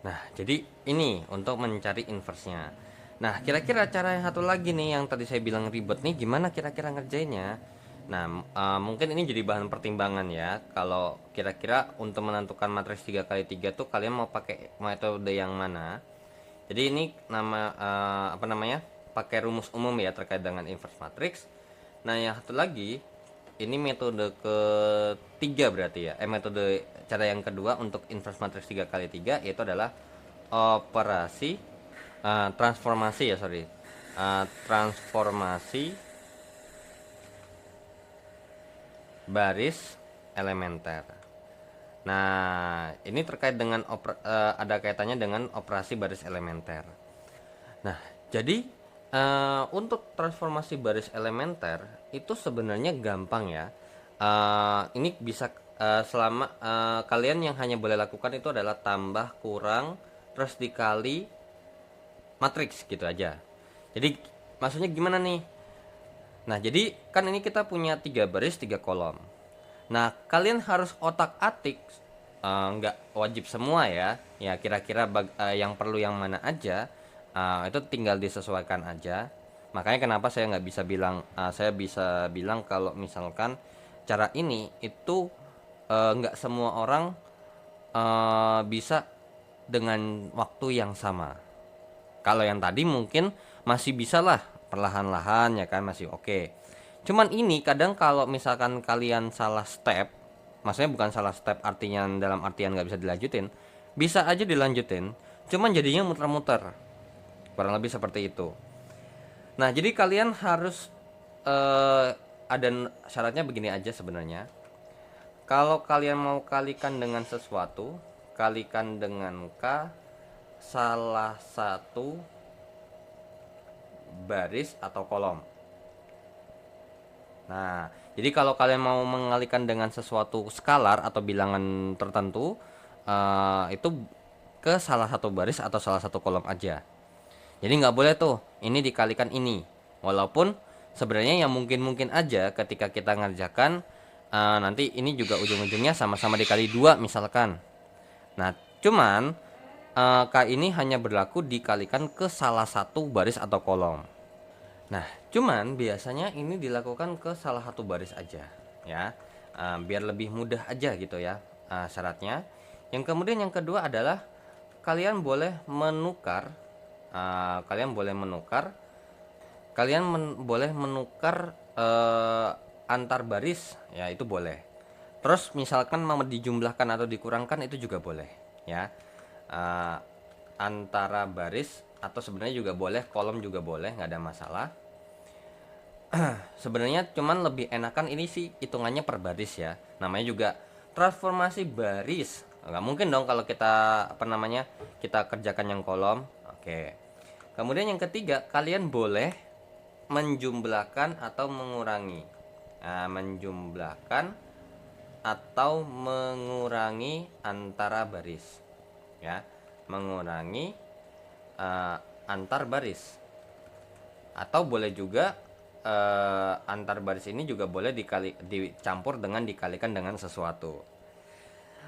A: Nah, jadi ini untuk mencari inverse-nya. Nah, kira-kira cara yang satu lagi nih yang tadi saya bilang ribet nih, gimana kira-kira ngerjainnya? Nah, mungkin ini jadi bahan pertimbangan ya. Kalau kira-kira untuk menentukan matriks 3 kali 3 tuh kalian mau pakai metode yang mana? Jadi ini pakai rumus umum ya terkait dengan inverse matrix. Nah, yang satu lagi ini metode ketiga berarti ya. Metode cara yang kedua untuk inverse matrix 3 kali 3 yaitu adalah operasi transformasi ya, transformasi baris elementer. Nah, ini terkait dengan ada kaitannya dengan operasi baris elementer. Nah, jadi untuk transformasi baris elementer itu sebenarnya gampang ya. Ini bisa selama kalian yang hanya boleh lakukan itu adalah tambah kurang terus dikali matriks gitu aja. Jadi maksudnya gimana nih? Nah, jadi kan ini kita punya 3 baris 3 kolom. Nah, kalian harus otak-atik, nggak wajib semua ya. Ya kira-kira yang perlu yang mana aja, itu tinggal disesuaikan aja. Makanya kenapa saya nggak bisa bilang, saya bisa bilang kalau misalkan cara ini itu nggak semua orang bisa dengan waktu yang sama. Kalau yang tadi mungkin masih bisa lah perlahan-lahan ya kan, masih oke. Cuman ini kadang kalau misalkan kalian salah step, maksudnya bukan salah step artinya dalam artian nggak bisa dilanjutin, bisa aja dilanjutin, cuman jadinya muter-muter. Kurang lebih seperti itu. Nah, jadi kalian harus ada syaratnya begini aja sebenarnya. Kalau kalian mau kalikan dengan sesuatu, kalikan dengan K salah satu baris atau kolom. Nah, jadi kalau kalian mau mengalihkan dengan sesuatu skalar atau bilangan tertentu, itu ke salah satu baris atau salah satu kolom aja. Jadi nggak boleh tuh ini dikalikan ini. Walaupun sebenarnya yang mungkin-mungkin aja ketika kita ngerjakan, nanti ini juga ujung-ujungnya sama-sama dikali 2 misalkan. Nah, cuman K ini hanya berlaku dikalikan ke salah satu baris atau kolom. Nah, cuman biasanya ini dilakukan ke salah satu baris aja, ya, biar lebih mudah aja gitu ya, syaratnya. Yang kemudian yang kedua adalah kalian boleh menukar, kalian boleh menukar, boleh menukar antar baris, ya itu boleh. Terus misalkan mau dijumlahkan atau dikurangkan itu juga boleh, ya. Uh, Antara baris atau sebenarnya juga boleh, kolom juga boleh, nggak ada masalah. Sebenarnya cuman lebih enakan ini sih hitungannya per baris ya. Namanya juga transformasi baris. Nggak mungkin dong kalau kita kita kerjakan yang kolom. Oke. Kemudian yang ketiga, kalian boleh menjumlahkan atau mengurangi. Nah, menjumlahkan atau mengurangi antara baris. Ya, mengurangi antar baris. Atau boleh juga antar baris ini juga boleh dicampur dengan dikalikan dengan sesuatu.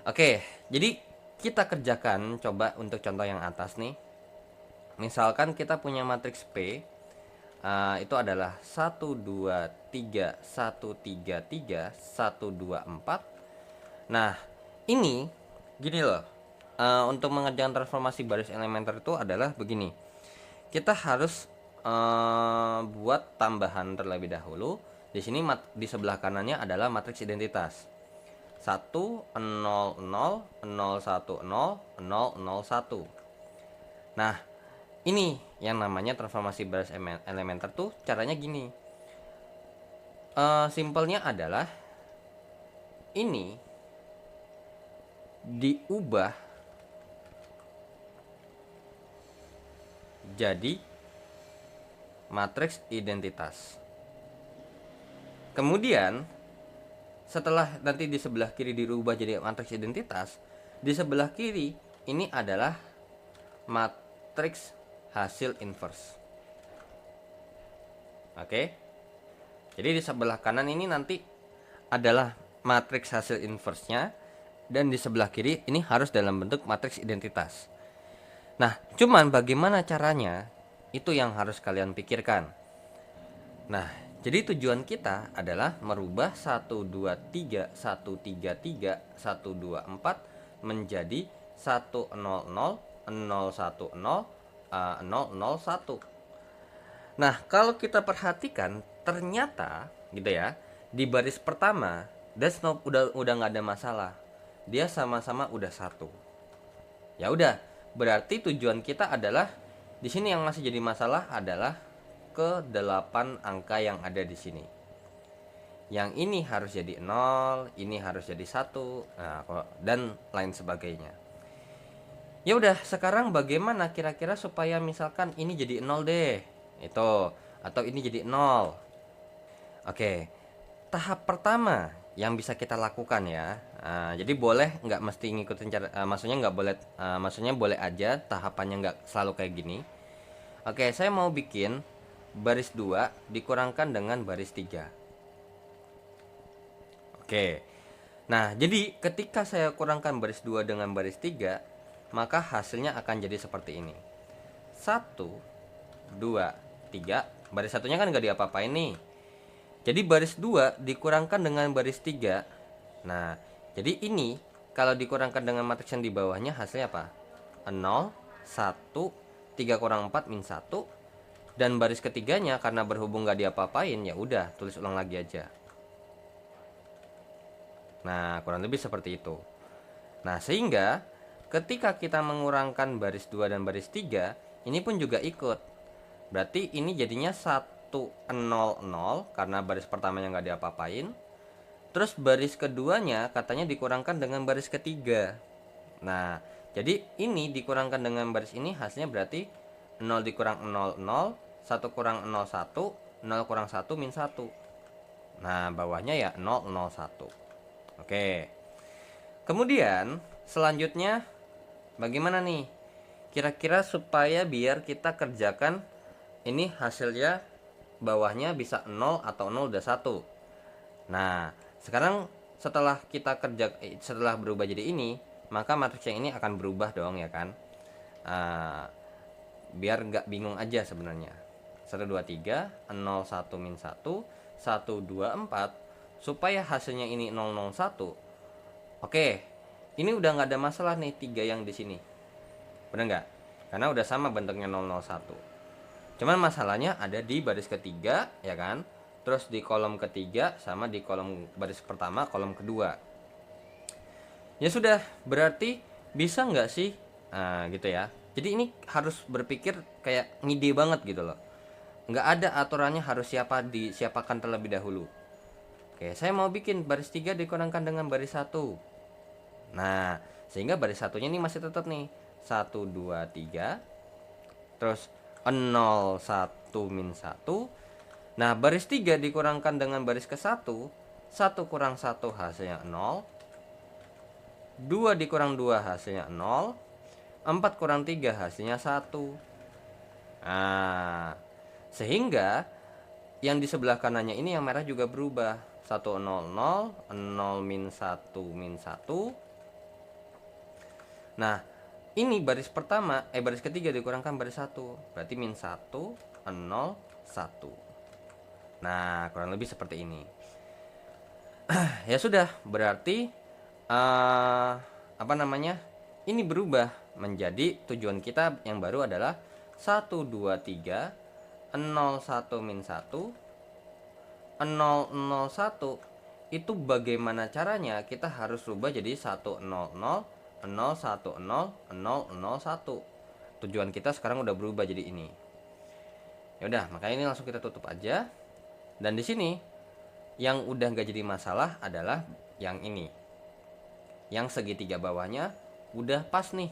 A: Oke, jadi kita kerjakan coba untuk contoh yang atas nih. Misalkan kita punya matriks P, itu adalah 1 2 3 1 3 3 1 2 4. Nah, ini gini loh. Untuk mengerjakan transformasi baris elementer itu adalah begini. Kita harus buat tambahan terlebih dahulu. Di sini di sebelah kanannya adalah matriks identitas. 1 0 0 0 1 0 0 0 1. Nah, ini yang namanya transformasi baris elementer tuh caranya gini. Simpelnya adalah ini diubah jadi matriks identitas. Kemudian setelah nanti di sebelah kiri dirubah jadi matriks identitas, di sebelah kiri ini adalah matriks hasil inverse. Oke. Jadi di sebelah kanan ini nanti adalah matriks hasil inverse-nya, dan di sebelah kiri ini harus dalam bentuk matriks identitas. Nah, cuman bagaimana caranya itu yang harus kalian pikirkan. Nah, jadi tujuan kita adalah merubah 1 2 3 1 3 3 1 2 4 menjadi 1 0 0 0 1 0 0 0 1. Nah, kalau kita perhatikan ternyata gitu ya, di baris pertama udah nggak ada masalah. Dia sama-sama udah 1. Ya udah, berarti tujuan kita adalah di sini yang masih jadi masalah adalah ke 8 angka yang ada di sini. Yang ini harus jadi 0, ini harus jadi 1, nah, dan lain sebagainya. Ya udah, sekarang bagaimana kira-kira supaya misalkan ini jadi 0 deh. Itu, atau ini jadi 0. Oke. Tahap pertama yang bisa kita lakukan ya. Jadi boleh nggak mesti ngikutin cara, maksudnya nggak boleh, maksudnya boleh aja tahapannya nggak selalu kayak gini. Oke, saya mau bikin baris 2 dikurangkan dengan baris 3. Oke. Nah, jadi ketika saya kurangkan baris 2 dengan baris 3, maka hasilnya akan jadi seperti ini. 1, 2, 3. Baris satunya kan nggak diapa-apain nih. Jadi baris 2 dikurangkan dengan baris 3. Nah, jadi ini kalau dikurangkan dengan matriks yang di bawahnya hasilnya apa? 0, 1, 3 kurang 4 min 1. Dan baris ketiganya karena berhubung nggak diapa-apain, ya udah tulis ulang lagi aja. Nah, kurang lebih seperti itu. Nah, sehingga ketika kita mengurangkan baris 2 dan baris 3, ini pun juga ikut. Berarti ini jadinya 1, 0, 0 karena baris pertamanya nggak diapa-apain. Terus baris keduanya katanya dikurangkan dengan baris ketiga. Nah, jadi ini dikurangkan dengan baris ini hasilnya berarti 0 dikurang 0, 0, 1 kurang 0, 1, 0 kurang 1 min 1. Nah, bawahnya ya 0, 0, 1. Oke. Kemudian selanjutnya bagaimana nih? Kira-kira supaya biar kita kerjakan ini hasilnya bawahnya bisa 0 atau 0 udah 1. Nah, sekarang setelah kita setelah berubah jadi ini, maka matriks yang ini akan berubah dong ya kan. Biar nggak bingung aja sebenarnya. 1, 2, 3, 0, 1 min 1, 1, 2, 4. Supaya hasilnya ini 0, 0, 1. Oke, ini udah nggak ada masalah nih 3 yang di sini. Bener nggak? Karena udah sama bentuknya 0, 0, 1. Cuman masalahnya ada di baris ketiga ya kan. Terus di kolom ketiga sama di kolom baris pertama, kolom kedua. Ya sudah, berarti bisa nggak sih? Nah, gitu ya. Jadi ini harus berpikir kayak ngide banget gitu loh. Nggak ada aturannya harus disiapakan terlebih dahulu. Oke, saya mau bikin baris 3 dikurangkan dengan baris 1. Nah, sehingga baris satunya ini masih tetap nih 1, 2, 3. Terus 0, 1 min 1. Nah, baris 3 dikurangkan dengan baris ke-1. 1 kurang 1 hasilnya 0. 2 dikurang 2 hasilnya 0. 4 kurang 3 hasilnya 1. Nah, sehingga yang di sebelah kanannya ini yang merah juga berubah. 1, 0, 0, 0 min 1 min 1. Nah, ini baris pertama, baris ketiga dikurangkan baris 1. Berarti min 1, 0, 1. Nah, kurang lebih seperti ini. Ya sudah, berarti ini berubah menjadi tujuan kita yang baru adalah 1, 2, 3, 0, 1 min 1, 0, 0, 1. Itu bagaimana caranya? Kita harus rubah jadi 1, 0, 0, 0, 1, 0, 0, 0, 1. Tujuan kita sekarang udah berubah jadi ini. Ya udah, makanya ini langsung kita tutup aja. Dan di sini yang udah nggak jadi masalah adalah yang ini. Yang segitiga bawahnya udah pas nih.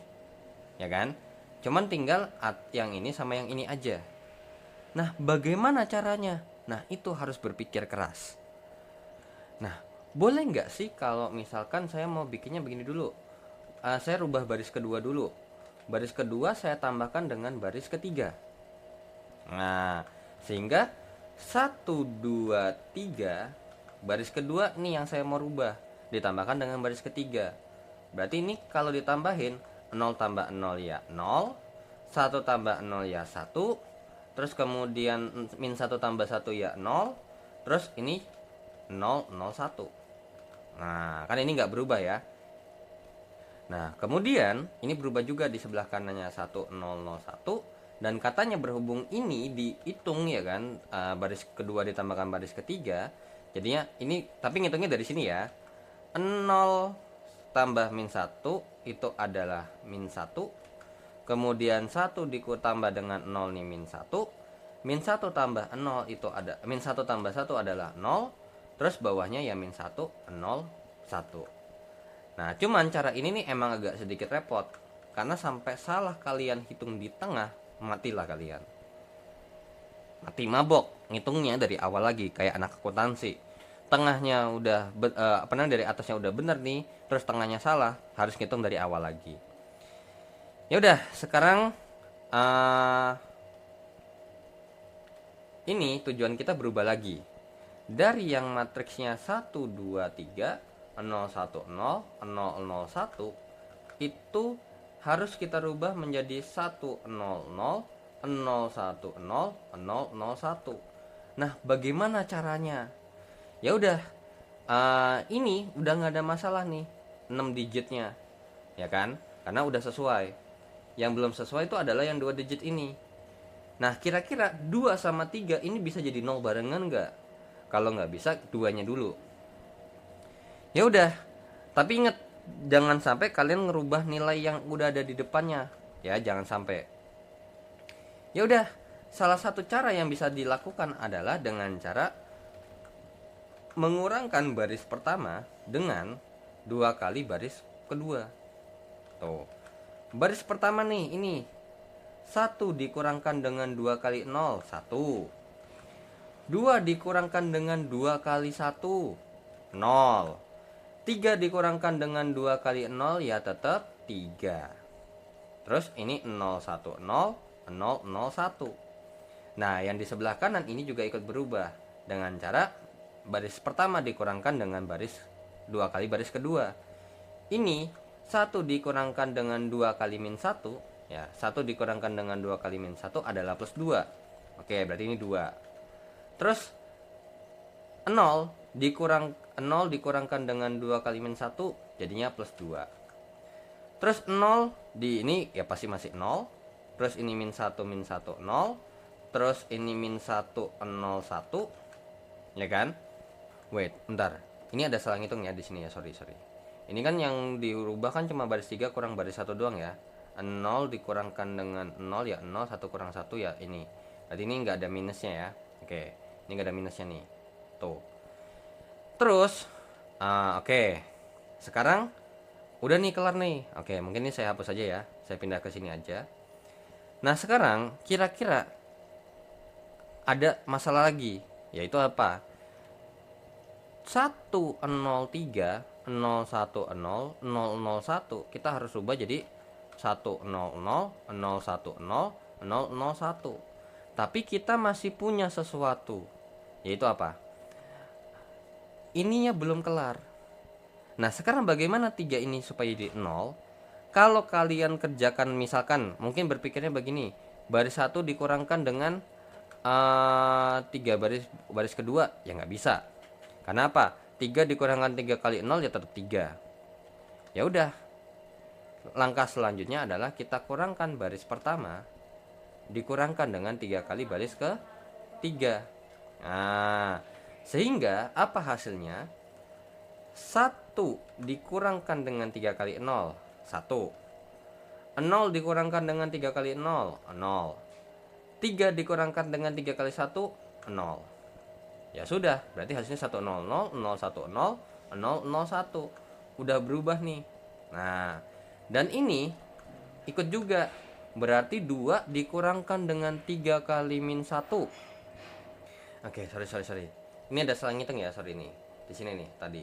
A: Ya kan? Cuman tinggal yang ini sama yang ini aja. Nah, bagaimana caranya? Nah, itu harus berpikir keras. Nah, boleh nggak sih kalau misalkan saya mau bikinnya begini dulu? Saya rubah baris kedua dulu. Baris kedua saya tambahkan dengan baris ketiga. Nah, sehingga 1, 2, 3 baris kedua nih yang saya mau rubah, ditambahkan dengan baris ketiga. Berarti ini kalau ditambahin 0 tambah 0 ya 0, 1 tambah 0 ya 1, terus kemudian min 1 tambah 1 ya 0, terus ini 0, 0, 1. Nah, kan ini nggak berubah ya. Nah, kemudian ini berubah juga di sebelah kanannya 1, 0, 0, 1. Dan katanya berhubung ini dihitung ya kan, baris kedua ditambahkan baris ketiga. Jadinya ini, tapi ngitungnya dari sini ya. 0 tambah min 1 itu adalah min 1. Kemudian 1 ditambah dengan 0 nih min 1. Min 1 tambah 0 itu ada, min 1 tambah 1 adalah 0. Terus bawahnya ya min 1, 0, 1. Nah, cuman cara ini nih emang agak sedikit repot. Karena sampai salah kalian hitung di tengah, matilah kalian. Mati mabok, ngitungnya dari awal lagi kayak anak akuntansi. Tengahnya udah dari atasnya udah bener nih, terus tengahnya salah, harus ngitung dari awal lagi. Ya udah, sekarang ini tujuan kita berubah lagi. Dari yang matriksnya 1, 2, 3, 0, 1, 0, 0, 0, 1, itu harus kita rubah menjadi 1, 0, 0, 0, 1, 0, 0, 0, 1. Nah, bagaimana caranya? Ya udah, ini udah nggak ada masalah nih, 6 digitnya, ya kan? Karena udah sesuai. Yang belum sesuai itu adalah yang 2 digit ini. Nah, kira-kira 2 sama 3 ini bisa jadi 0 barengan nggak? Kalau nggak bisa, duanya dulu. Ya udah, tapi ingat, jangan sampai kalian ngerubah nilai yang udah ada di depannya. Ya, jangan sampai. Ya udah, salah satu cara yang bisa dilakukan adalah dengan cara mengurangkan baris pertama dengan 2 kali baris kedua. Tuh. Baris pertama nih, ini 1 dikurangkan dengan 2 kali 0, 1. 2 dikurangkan dengan 2 kali 1, 0. 3 dikurangkan dengan 2 kali 0 ya tetap 3. Terus ini 0, 1, 0, 0, 0, 1. Nah, yang di sebelah kanan ini juga ikut berubah dengan cara baris pertama dikurangkan dengan baris 2 kali baris kedua. Ini 1 dikurangkan dengan 2 kali min 1, ya, 1 dikurangkan dengan 2 kali min 1 adalah plus 2. Oke, berarti ini 2. Terus 0 dikurangkan dengan 2 kali min 1 jadinya plus 2. Terus 0 di ini ya pasti masih 0. Terus ini min 1 min 1 0. Terus ini min 1 0 1. Ya kan? Wait, bentar. Ini ada salah ngitung ya di sini ya, sorry. Ini kan yang dirubah kan cuma baris 3 kurang baris 1 doang ya. 0 dikurangkan dengan 0 ya 0, 1 kurang 1 ya ini. Berarti ini nggak ada minusnya ya. Oke, ini nggak ada minusnya nih. Tuh. Terus, oke. Sekarang udah nih kelar nih. Oke, mungkin ini saya hapus aja ya. Saya pindah ke sini aja. Nah, sekarang kira-kira ada masalah lagi, yaitu apa? 103 010 001 kita harus rubah jadi 100 010 001. Tapi kita masih punya sesuatu, yaitu apa? Ininya belum kelar. Nah, sekarang bagaimana 3 ini supaya jadi 0? Kalau kalian kerjakan misalkan, mungkin berpikirnya begini, baris 1 dikurangkan dengan 3 baris kedua, ya nggak bisa. Karena apa? 3 dikurangkan 3 kali 0 ya tetap 3. Ya udah. Langkah selanjutnya adalah kita kurangkan baris pertama dikurangkan dengan 3 kali baris ke 3. Nah, sehingga apa hasilnya? 1 dikurangkan dengan 3 kali 0, 1. 0 dikurangkan dengan 3 kali 0, 0. 3 dikurangkan dengan 3 kali 1, 0. Ya sudah, berarti hasilnya 100, 010, 001. Udah berubah nih. Nah, dan ini ikut juga. Berarti 2 dikurangkan dengan 3 kali min 1. Oke, sorry. Ini ada salah ngitung ya, sorry nih. Di sini nih tadi.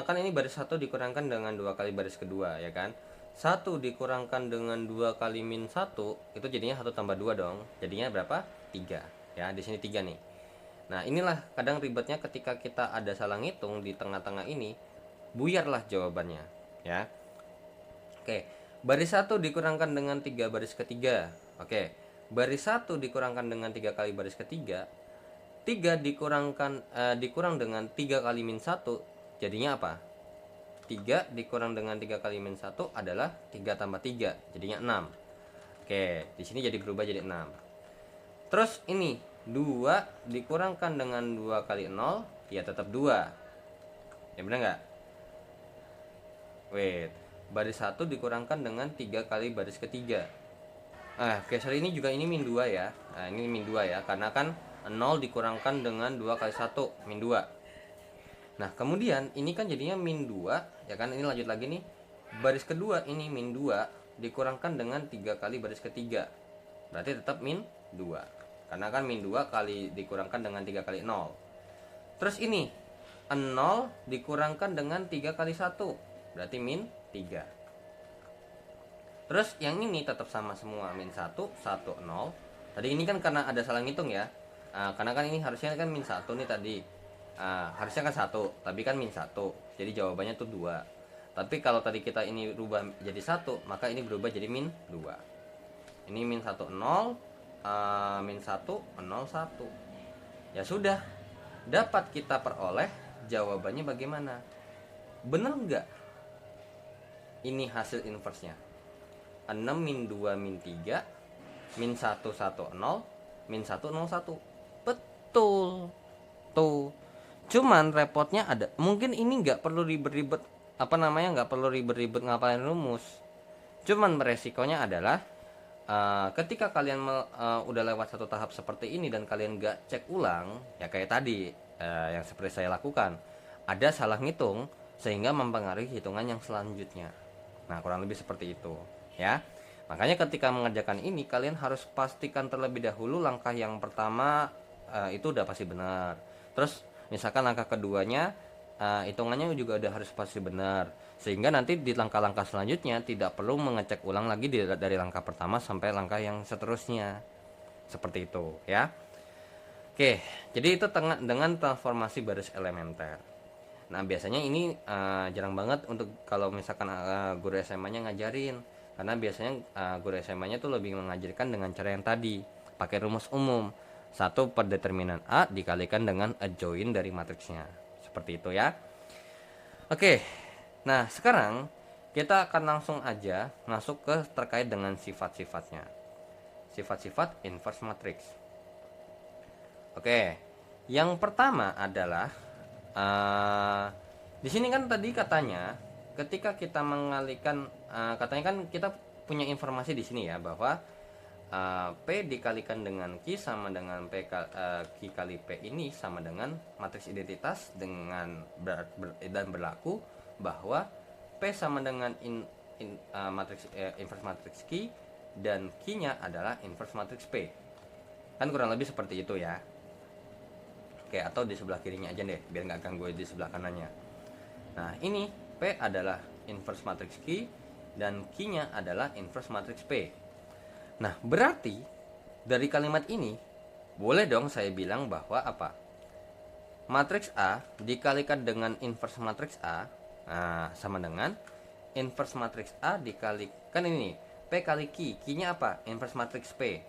A: Kan ini baris 1 dikurangkan dengan 2 kali baris kedua, ya kan? 1 dikurangkan dengan 2 kali min 1 itu jadinya 1 tambah 2 dong. Jadinya berapa? 3. Ya, di sini 3 nih. Nah, inilah kadang ribetnya ketika kita ada salah ngitung di tengah-tengah ini, buyarlah jawabannya, ya. Oke, baris 1 dikurangkan dengan 3 baris ketiga. Oke, baris 1 dikurangkan dengan 3 kali baris ketiga. 3 dikurang dengan 3 kali min 1, jadinya apa? 3 dikurang dengan 3 kali min 1 adalah 3 tambah 3, jadinya 6. Oke, di sini jadi berubah jadi 6. Terus ini 2 dikurangkan dengan 2 kali 0, ya tetap 2. Ya benar nggak? Wait, baris 1 dikurangkan dengan 3 kali baris ketiga. Oke, sorry, ini juga ini min 2 ya. Nah, ini min 2 ya, karena kan 0 dikurangkan dengan 2 kali 1, min 2. Nah, kemudian ini kan jadinya min 2, ya kan? Ini lanjut lagi nih. Baris kedua ini min 2 dikurangkan dengan 3 kali baris ketiga. Berarti tetap min 2. Karena kan min 2 kali dikurangkan dengan 3 kali 0. Terus ini 0 dikurangkan dengan 3 kali 1. Berarti min 3. Terus yang ini tetap sama semua, min 1, 1, 0. Tadi ini kan karena ada salah ngitung ya. Karena kan ini harusnya kan min 1 nih tadi. Harusnya kan 1, tapi kan min 1. Jadi jawabannya tuh 2. Tapi kalau tadi kita ini rubah jadi 1, maka ini berubah jadi min 2. Ini min 1 0, min 1 0 1. Ya sudah, dapat kita peroleh jawabannya bagaimana? Bener nggak? Ini hasil inversnya. 6 min 2 min 3 min 1 1 0 min 1 0 1. Betul. Tuh. Cuman repotnya ada. Mungkin ini nggak perlu ribet-ribet nggak perlu ribet-ribet ngapalin rumus. Cuman resikonya adalah ketika kalian udah lewat satu tahap seperti ini dan kalian nggak cek ulang, ya kayak tadi yang seperti saya lakukan, ada salah ngitung sehingga mempengaruhi hitungan yang selanjutnya. Nah, kurang lebih seperti itu ya. Makanya ketika mengerjakan ini kalian harus pastikan terlebih dahulu langkah yang pertama itu udah pasti benar. Terus misalkan langkah keduanya hitungannya juga udah harus pasti benar, sehingga nanti di langkah-langkah selanjutnya tidak perlu mengecek ulang lagi dari langkah pertama sampai langkah yang seterusnya. Seperti itu ya. Oke, jadi itu dengan transformasi baris elementer. Nah, biasanya ini jarang banget untuk kalau misalkan guru SMA-nya ngajarin, karena biasanya guru SMA-nya tuh lebih mengajarkan dengan cara yang tadi, pakai rumus umum. 1 per determinan A dikalikan dengan adjoint dari matriksnya. Seperti itu ya. Oke. Nah, sekarang kita akan langsung aja masuk ke terkait dengan sifat-sifatnya. Sifat-sifat inverse matrix. Oke. Yang pertama adalah di sini kan tadi katanya ketika kita mengalihkan katanya kan kita punya informasi di sini ya bahwa P dikalikan dengan Q sama dengan Q kali P ini sama dengan matriks identitas dengan dan berlaku bahwa P sama dengan matriks inverse matriks Q dan Q-nya adalah inverse matriks P. Kan kurang lebih seperti itu ya. Oke, atau di sebelah kirinya aja deh biar nggak ganggu di sebelah kanannya. Nah, ini P adalah inverse matriks Q dan Q-nya adalah inverse matriks P. Nah, berarti dari kalimat ini boleh dong saya bilang bahwa apa? Matriks A dikalikan dengan inverse matriks A sama dengan inverse matriks A dikalikan ini P kali Q. Q-nya apa? Inverse matriks P.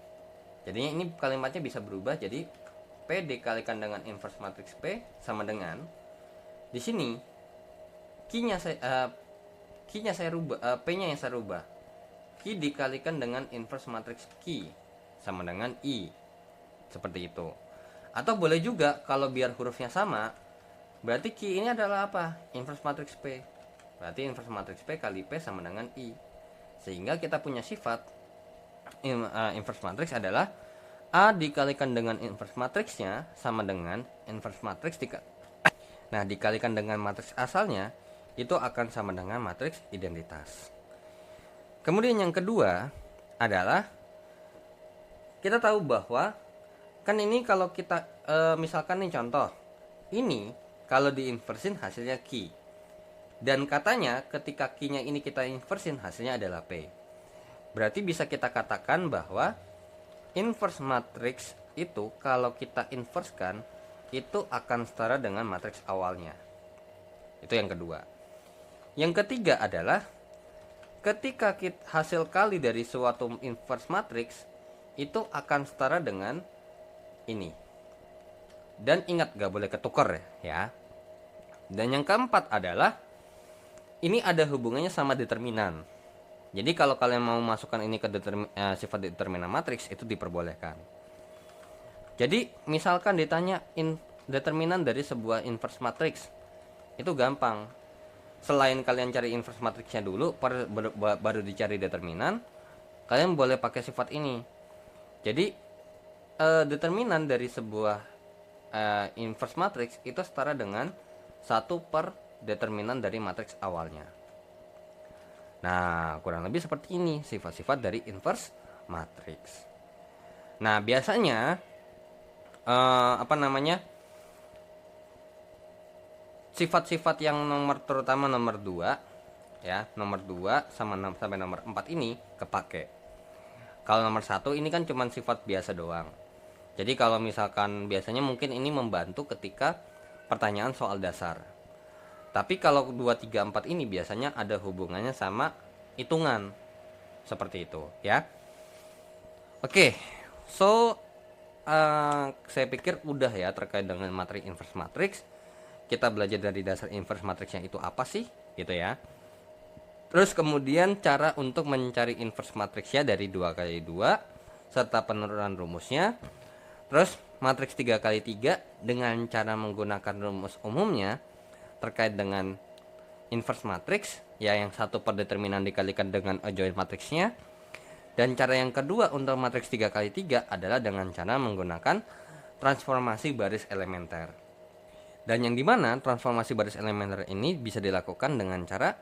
A: Jadinya ini kalimatnya bisa berubah jadi P dikalikan dengan inverse matriks P sama dengan di sini Q-nya saya rubah, P-nya yang saya rubah. Q dikalikan dengan inverse matriks Q sama dengan I. Seperti itu. Atau boleh juga kalau biar hurufnya sama, berarti Q ini adalah apa? Inverse matriks P. Berarti inverse matriks P kali P sama dengan I. Sehingga kita punya sifat inverse matriks adalah A dikalikan dengan inverse matriksnya sama dengan inverse matriks dikalikan dengan matriks asalnya itu akan sama dengan matriks identitas. Kemudian yang kedua adalah kita tahu bahwa kan ini kalau kita misalkan nih contoh ini kalau diinversin hasilnya Q dan katanya ketika Q-nya ini kita inversin hasilnya adalah P. Berarti bisa kita katakan bahwa inverse matrix itu kalau kita inverskan itu akan setara dengan matriks awalnya. Itu yang kedua. Yang ketiga adalah ketika hasil kali dari suatu inverse matrix itu akan setara dengan ini. Dan ingat gak boleh ketukar ya. Dan yang keempat adalah ini ada hubungannya sama determinan. Jadi kalau kalian mau masukkan ini ke sifat determinan matriks itu diperbolehkan. Jadi misalkan ditanya determinan dari sebuah inverse matrix itu gampang. Selain kalian cari inverse matriksnya dulu baru dicari determinan, kalian boleh pakai sifat ini. Jadi determinan dari sebuah inverse matrix itu setara dengan 1 per determinan dari matriks awalnya. Nah, kurang lebih seperti ini sifat-sifat dari inverse matrix. Nah, biasanya sifat-sifat yang terutama nomor 2 ya, nomor 2 sampai nomor 4 ini kepake. Kalau nomor satu ini kan cuma sifat biasa doang. Jadi kalau misalkan biasanya mungkin ini membantu ketika pertanyaan soal dasar. Tapi kalau 2, 3, 4 ini biasanya ada hubungannya sama hitungan. Seperti itu ya. Oke, so saya pikir udah ya terkait dengan materi inverse matrix. Kita belajar dari dasar inverse matrixnya itu apa sih gitu ya. Terus kemudian cara untuk mencari inverse matrixnya dari 2x2 serta penurunan rumusnya. Terus matriks 3x3 dengan cara menggunakan rumus umumnya terkait dengan inverse matrix, ya yang satu per determinan dikalikan dengan adjoint matrixnya. Dan cara yang kedua untuk matriks 3x3 adalah dengan cara menggunakan transformasi baris elementer. Dan yang dimana transformasi baris elementer ini bisa dilakukan dengan cara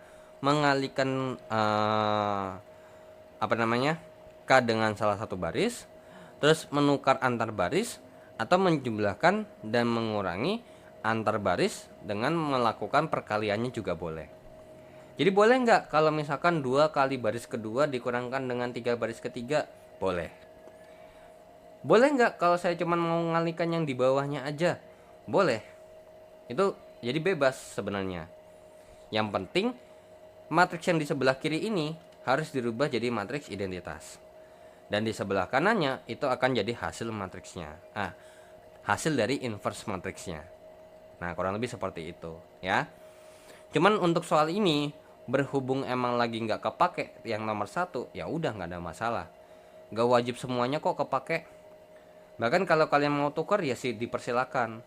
A: mengalihkan K dengan salah satu baris, terus menukar antar baris, atau menjumlahkan dan mengurangi antar baris dengan melakukan perkaliannya juga boleh. Jadi boleh nggak kalau misalkan 2 kali baris kedua dikurangkan dengan 3 baris ketiga? Boleh. Boleh nggak kalau saya cuma mau mengalihkan yang di bawahnya aja? Boleh. Itu jadi bebas sebenarnya. Yang penting matriks yang di sebelah kiri ini harus dirubah jadi matriks identitas. Dan di sebelah kanannya itu akan jadi hasil matriksnya. Hasil dari inverse matriksnya. Nah, kurang lebih seperti itu ya. Cuman untuk soal ini berhubung emang lagi nggak kepake yang nomor 1, ya udah nggak ada masalah. Nggak wajib semuanya kok kepake. Bahkan kalau kalian mau tukar ya sih dipersilakan.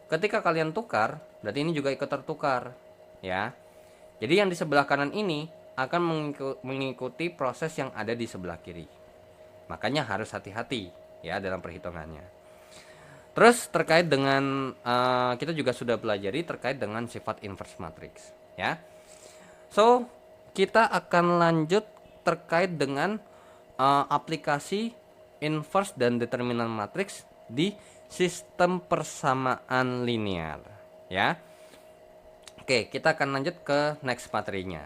A: Ketika kalian tukar, berarti ini juga ikut tertukar ya. Jadi yang di sebelah kanan ini akan mengikuti proses yang ada di sebelah kiri. Makanya harus hati-hati ya dalam perhitungannya. Terus terkait dengan kita juga sudah pelajari terkait dengan sifat inverse matrix ya. So kita akan lanjut terkait dengan aplikasi inverse dan determinan matrix di sistem persamaan linear ya. Oke, kita akan lanjut ke next materinya.